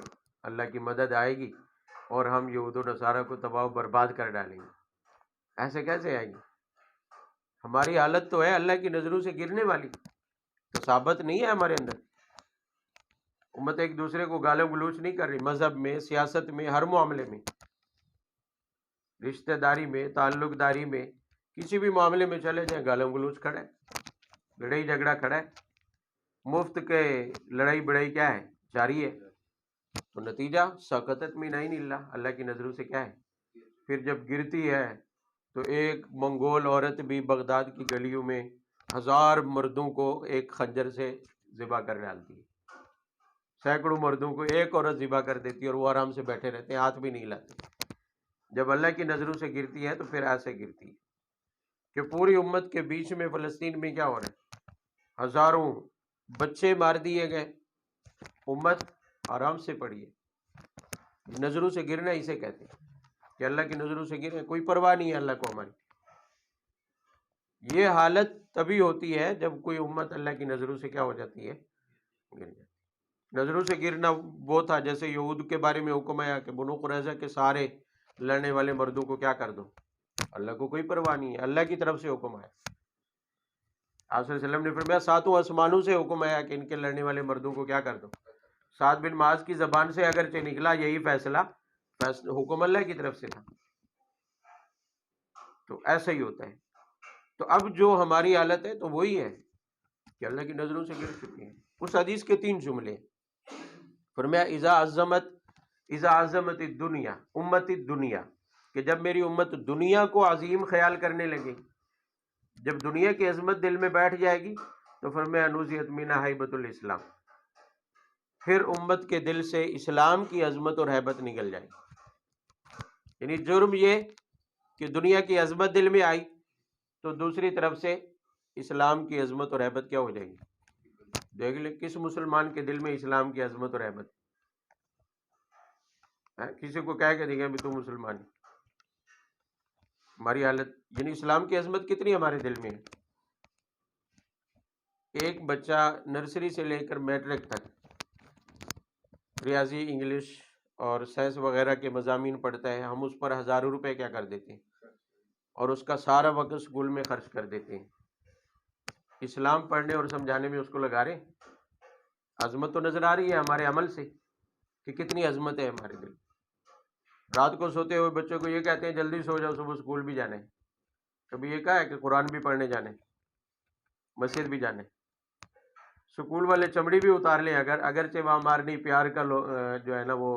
اللہ کی مدد آئے گی اور ہم یہود و نصارہ کو تباہ و برباد کر ڈالیں گے۔ ایسے کیسے آئے گی؟ ہماری حالت تو ہے اللہ کی نظروں سے گرنے والی، تو ثابت نہیں ہے ہمارے اندر۔ امت ایک دوسرے کو گالم گلوچ نہیں کر رہی، مذہب میں، سیاست میں، ہر معاملے میں، رشتہ داری میں، تعلق داری میں، کسی بھی معاملے میں چلے جائیں گالم گلوچ کھڑا ہے، لڑائی جھگڑا کھڑا ہے، مفت کے لڑائی بڑائی کیا ہے، جاری ہے۔ تو نتیجہ سقطت من عین اللہ، اللہ کی نظروں سے کیا ہے، پھر جب گرتی ہے تو ایک منگول عورت بھی بغداد کی گلیوں میں 1000 مردوں کو ایک خنجر سے ذبح کر ڈالتی ہے، سینکڑوں مردوں کو ایک عورت ذبح کر دیتی ہے اور وہ آرام سے بیٹھے رہتے ہیں، ہاتھ بھی نہیں لاتے۔ جب اللہ کی نظروں سے گرتی ہے تو پھر ایسے گرتی ہے کہ پوری امت کے بیچ میں فلسطین میں کیا ہو رہا ہے، ہزاروں بچے مار دیے گئے، امت آرام سے پڑی ہے۔ نظروں سے گرنا اسے کہتے ہیں کہ اللہ کی نظروں سے گرے، کوئی پرواہ نہیں ہے اللہ کو ہماری۔ یہ حالت تبھی ہوتی ہے جب کوئی امت اللہ کی نظروں سے کیا ہو جاتی ہے، گر جاتی ہے۔ نظروں سے گرنا وہ تھا جیسے یہود کے بارے میں حکم آیا کہ بنو قریظہ کے سارے لڑنے والے مردوں کو کیا کر دو، اللہ کو کوئی پرواہ نہیں ہے، اللہ کی طرف سے حکم آیا۔ آپ صلی اللہ علیہ وسلم نے فرمایا ساتوں آسمانوں سے حکم آیا کہ ان کے لڑنے والے مردوں کو کیا کر دو۔ سعد بن معاذ کی زبان سے اگرچہ نکلا یہی فیصلہ، حکم اللہ کی طرف سے تھا۔ تو ایسا ہی ہوتا ہے۔ تو اب جو ہماری حالت ہے تو وہی ہے کہ اللہ کی نظروں سے گر چکی ہیں۔ اس حدیث کے 3 جملے، فرمایا اذا عظمت الدنیا امت الدنیا، کہ جب میری امت دنیا کو عظیم خیال کرنے لگے، جب دنیا کی عظمت دل میں بیٹھ جائے گی تو فرمایا نزیت منہا ہیبۃ الاسلام، پھر امت کے دل سے اسلام کی عظمت اور ہیبت نکل جائے گی۔ یعنی جرم یہ کہ دنیا کی عظمت دل میں آئی تو دوسری طرف سے اسلام کی عظمت اور ہیبت کیا ہو جائے گی۔ دیکھ لیں کس مسلمان کے دل میں اسلام کی عظمت اور ہیبت ہے؟ کسی کو کہہ کے دیکھیں بھی تو مسلمان ہے۔ ہماری حالت یعنی اسلام کی عظمت کتنی ہمارے دل میں ہے۔ ایک بچہ نرسری سے لے کر میٹرک تک ریاضی، انگلش اور سائنس وغیرہ کے مضامین پڑھتا ہے، ہم اس پر ہزاروں روپے کیا کر دیتے ہیں اور اس کا سارا وقت اسکول میں خرچ کر دیتے ہیں۔ اسلام پڑھنے اور سمجھانے میں اس کو لگا رہے، عظمت تو نظر آ رہی ہے ہمارے عمل سے کہ کتنی عظمت ہے ہمارے دل۔ رات کو سوتے ہوئے بچوں کو یہ کہتے ہیں جلدی سو جاؤ، صبح اسکول بھی جانا ہے۔ کبھی یہ کہا ہے کہ قرآن بھی پڑھنے جانا ہے، مسجد بھی جانا ہے۔ سکول والے چمڑی بھی اتار لیں، اگرچہ وہاں مارنی پیار کا جو ہے نا وہ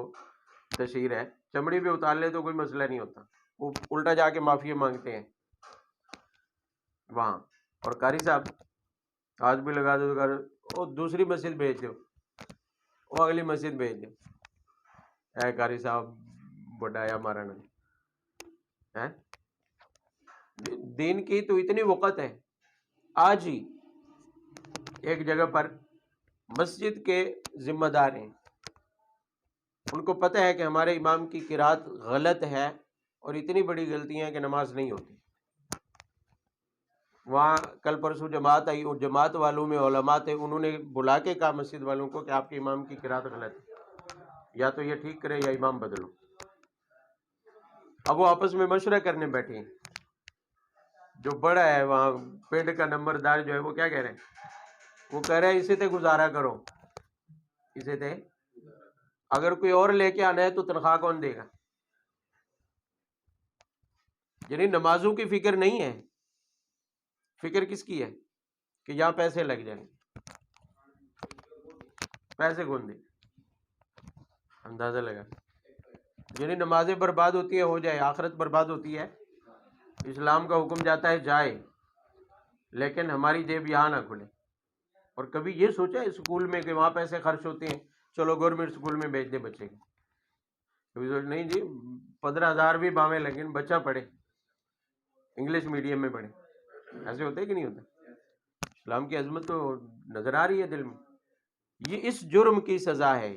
تشہیر ہے، چمڑی بھی اتار لیں تو کوئی مسئلہ نہیں ہوتا، وہ الٹا جا کے معافی مانگتے ہیں وہاں۔ اور قاری صاحب ہاتھ بھی لگا دو تو دوسری مسجد بھیج دو، وہ اگلی مسجد بھیج دو، اے قاری صاحب بڑھایا مارنا ہے۔ دین کی تو اتنی وقت ہے، آج ہی ایک جگہ پر مسجد کے ذمہ دار ہیں، ان کو پتہ ہے کہ ہمارے امام کی قرات غلط ہے اور اتنی بڑی غلطیاں ہیں کہ نماز نہیں ہوتی۔ وہاں کل پرسوں جماعت آئی اور جماعت والوں میں علماء تھے، انہوں نے بلا کے کہا مسجد والوں کو کہ آپ کے امام کی قرات غلط ہے، یا تو یہ ٹھیک کرے یا امام بدلو۔ اب وہ آپس میں مشورہ کرنے بیٹھے ہیں، جو بڑا ہے وہاں پنڈ کا نمبردار جو ہے وہ کیا کہہ رہے ہیں، وہ کہہ رہے ہیں اسے تے گزارا کرو، اسے تے اگر کوئی اور لے کے آنا ہے تو تنخواہ کون دے گا؟ یعنی نمازوں کی فکر نہیں ہے، فکر کس کی ہے کہ یہاں پیسے لگ جائیں، پیسے کون دے، اندازہ لگا، یعنی نمازیں برباد ہوتی ہے، ہو جائے، آخرت برباد ہوتی ہے، اسلام کا حکم جاتا ہے جائے، لیکن ہماری جیب یہاں نہ کھلے۔ اور کبھی یہ سوچا ہے اسکول میں کہ وہاں پیسے خرچ ہوتے ہیں، چلو گورنمنٹ اسکول میں بھیج دیں بچے کو، کبھی سوچ نہیں جی 15,000 بھی باویں لیکن بچہ پڑھے، انگلش میڈیم میں پڑھے، ایسے ہوتا ہے کہ نہیں ہوتا؟ اسلام کی عظمت تو نظر آ رہی ہے دل میں۔ یہ اس جرم کی سزا ہے،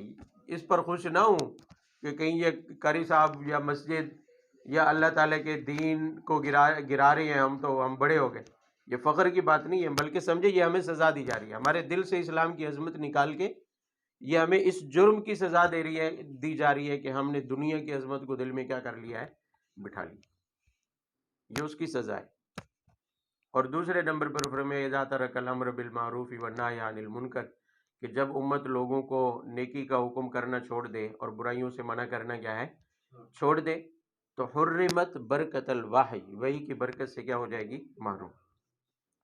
اس پر خوش نہ ہوں کہ کہیں یہ قاری صاحب یا مسجد یا اللہ تعالیٰ کے دین کو گرا رہے ہیں، ہم بڑے ہو گئے، یہ فخر کی بات نہیں ہے، بلکہ سمجھے یہ ہمیں سزا دی جا رہی ہے، ہمارے دل سے اسلام کی عظمت نکال کے یہ ہمیں اس جرم کی سزا دی جا رہی ہے کہ ہم نے دنیا کی عظمت کو دل میں کیا کر لیا ہے، بٹھا لیا، یہ اس کی سزا ہے۔ اور دوسرے نمبر پر فرمایا اذا ترک الامر بالمعروف والنہی عن المنکر، کہ جب امت لوگوں کو نیکی کا حکم کرنا چھوڑ دے اور برائیوں سے منع کرنا کیا ہے، چھوڑ دے، تو حرمت برکت الوحی، وحی کی برکت سے کیا ہو جائے گی، محروم۔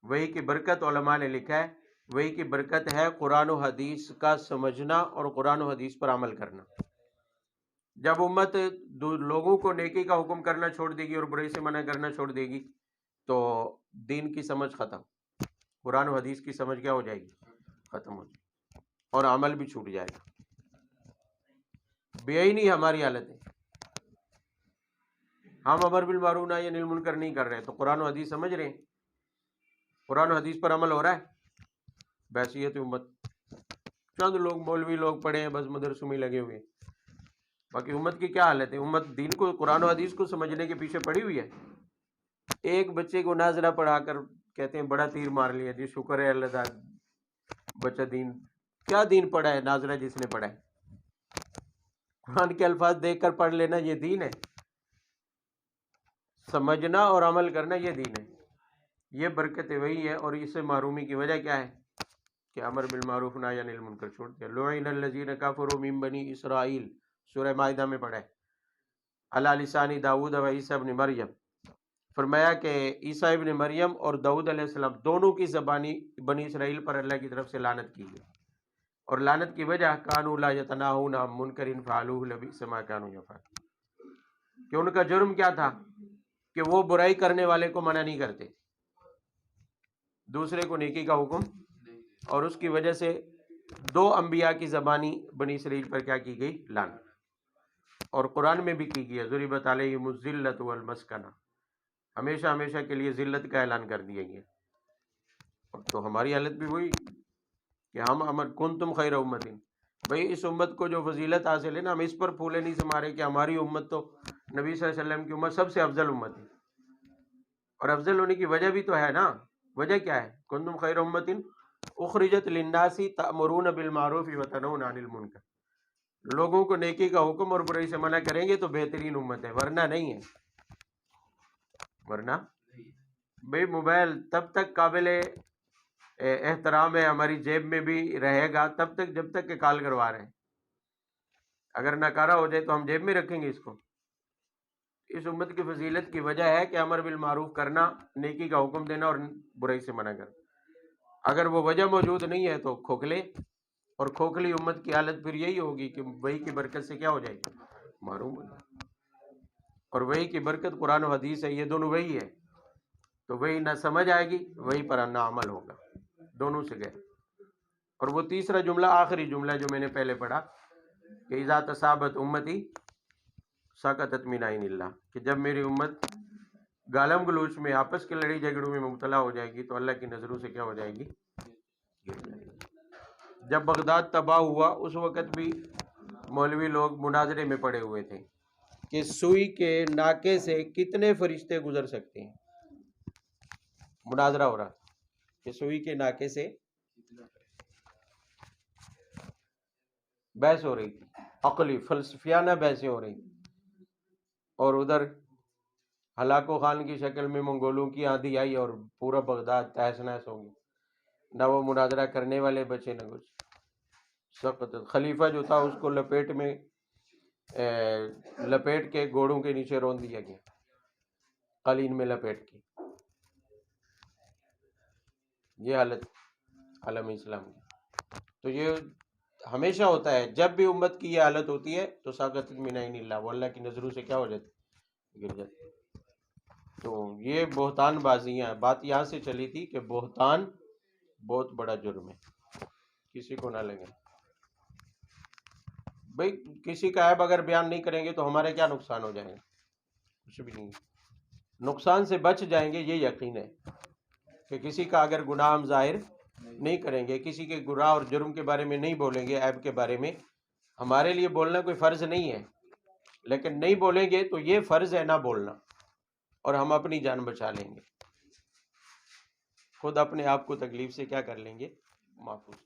وحی کی برکت علماء نے لکھا ہے، وحی کی برکت ہے قرآن و حدیث کا سمجھنا اور قرآن و حدیث پر عمل کرنا۔ جب امت لوگوں کو نیکی کا حکم کرنا چھوڑ دے گی اور برائی سے منع کرنا چھوڑ دے گی تو دین کی سمجھ ختم، قرآن و حدیث کی سمجھ کیا ہو جائے گی، ختم ہو جائے گی، اور عمل بھی چھوٹ جائے گا۔ بے نہیں ہماری حالت ہے، ہم امر بالمعروف نہی عن المنکر نہیں کر رہے تو قرآن و حدیث سمجھ رہے ہیں، قرآن و حدیث پر عمل ہو رہا ہے؟ بحیثیت امت چند لوگ مولوی لوگ پڑھے ہیں، بس مدرسوں میں لگے ہوئے ہیں، باقی امت کی کیا حالت ہے؟ امت دین کو، قرآن و حدیث کو سمجھنے کے پیچھے پڑی ہوئی ہے۔ ایک بچے کو ناظرہ پڑھا کر کہتے ہیں بڑا تیر مار لیا جی، شکر ہے اللہ تعالیٰ بچہ دین، کیا دین پڑھا ہے ناظرہ جس نے پڑھا ہے؟ قرآن کے الفاظ دیکھ کر پڑھ لینا یہ دین ہے؟ سمجھنا اور عمل کرنا یہ دین ہے، یہ برکت وہی ہے۔ اور اس سے محرومی کی وجہ کیا ہے کہ امر بالمعروف نہی عن المنکر چھوڑ دیا۔ لعن الذین کفروا من بنی اسرائیل، سورہ مائدہ میں پڑھا ہے، علی لسان داؤد و عیسیٰ ابن مریم، فرمایا کہ عیسیٰ ابن مریم اور داؤد علیہ السلام دونوں کی زبانی بنی اسرائیل پر اللہ کی طرف سے لعنت کی گئی، اور لعنت کی وجہ کانوا لا یتناہون عن منکر فعلوہ لبئس ما کانوا یفعلون، کہ ان کا جرم کیا تھا کہ وہ برائی کرنے والے کو منع نہیں کرتے، دوسرے کو نیکی کا حکم، اور اس کی وجہ سے 2 انبیاء کی زبانی بنی اسرائیل پر کیا کی گئی، لعنت، اور قرآن میں بھی کی گئی ہے ضربت علیہم الذلۃ والمسکنہ، ہمیشہ ہمیشہ کے لیے ذلت کا اعلان کر دیا گیا۔ تو ہماری حالت بھی وہی کہ ہم امر کنتم خیر امت، بھئی اس امت کو جو فضیلت حاصل ہے نا، ہم اس پر پھولے نہیں سما رہے کہ ہماری امت تو نبی صلی اللہ علیہ وسلم کی امت سب سے افضل امت ہے، اور افضل ہونے کی وجہ بھی تو ہے نا، وجہ کیا ہے؟ کنتم خیر امت اخرجت للناس تأمرون بالمعروف وتنہون عن المنکر، لوگوں کو نیکی کا حکم اور برائی سے منع کریں گے تو بہترین امت ہے، ورنہ نہیں ہے، ورنہ بھئی موبائل تب تک قابل احترام ہے، ہماری جیب میں بھی رہے گا تب تک جب تک کہ کال کروا رہے ہیں، اگر ناکارہ ہو جائے تو ہم جیب میں رکھیں گے اس کو۔ اس امت کی فضیلت کی وجہ ہے کہ امر بالمعروف کرنا، نیکی کا حکم دینا اور برائی سے منع کرنا۔ اگر وہ وجہ موجود نہیں ہے تو کھوکھلے، اور کھوکھلی امت کی حالت پھر یہی ہوگی کہ وحی کی برکت سے کیا ہو جائے گی، محروم ہو جائے گی، اور وحی کی برکت قرآن و حدیث ہے، یہ دونوں وحی ہے، تو وہی نہ سمجھ آئے گی، وہی پر نہ عمل ہوگا، دونوں سے گئے۔ اور وہ تیسرا جملہ، آخری جملہ جو میں نے پہلے پڑھا کہ اذا تصابت امتی سقطت من عین اللہ، کہ جب میری امت گالم گلوچ میں، آپس کے لڑائی جھگڑوں میں مبتلا ہو جائے گی تو اللہ کی نظروں سے کیا ہو جائے گی، گر جائے گی۔ جب بغداد تباہ ہوا اس وقت بھی مولوی لوگ مناظرے میں پڑے ہوئے تھے کہ سوئی کے ناکے سے کتنے فرشتے گزر سکتے ہیں، مناظرہ ہو رہا کہ سوئی کے ناکے سے بحث ہو رہی تھی، عقلی فلسفیانہ بحثیں ہو رہی تھی، اور ادھر ہلاکو خان کی شکل میں منگولوں کی آندھی آئی اور پورا بغداد تہس نہس ہو گیا، نہ وہ مناظرہ کرنے والے بچے نہ کچھ، سخت خلیفہ جو تھا اس کو لپیٹ کے گھوڑوں کے نیچے رون دیا گیا، قالین میں لپیٹ کے. یہ حالت عالم اسلام کی. تو یہ ہمیشہ ہوتا ہے، جب بھی امت کی یہ حالت ہوتی ہے تو ساقط من عین اللہ، وہ اللہ کی نظروں سے کیا ہو جاتی، گر جاتی. تو یہ بہتان بازیاں، بات یہاں سے چلی تھی کہ بہتان بہت بڑا جرم ہے، کسی کو نہ لگے. بھئی کسی کا عیب اگر بیان نہیں کریں گے تو ہمارے کیا نقصان ہو جائیں گے؟ کچھ بھی نہیں. نقصان سے بچ جائیں گے، یہ یقین ہے کہ کسی کا اگر گناہ ہم ظاہر نہیں کریں گے، کسی کے گناہ اور جرم کے بارے میں نہیں بولیں گے، عیب کے بارے میں ہمارے لیے بولنا کوئی فرض نہیں ہے، لیکن نہیں بولیں گے تو یہ فرض ہے نہ بولنا، اور ہم اپنی جان بچا لیں گے، خود اپنے آپ کو تکلیف سے کیا کر لیں گے، محفوظ.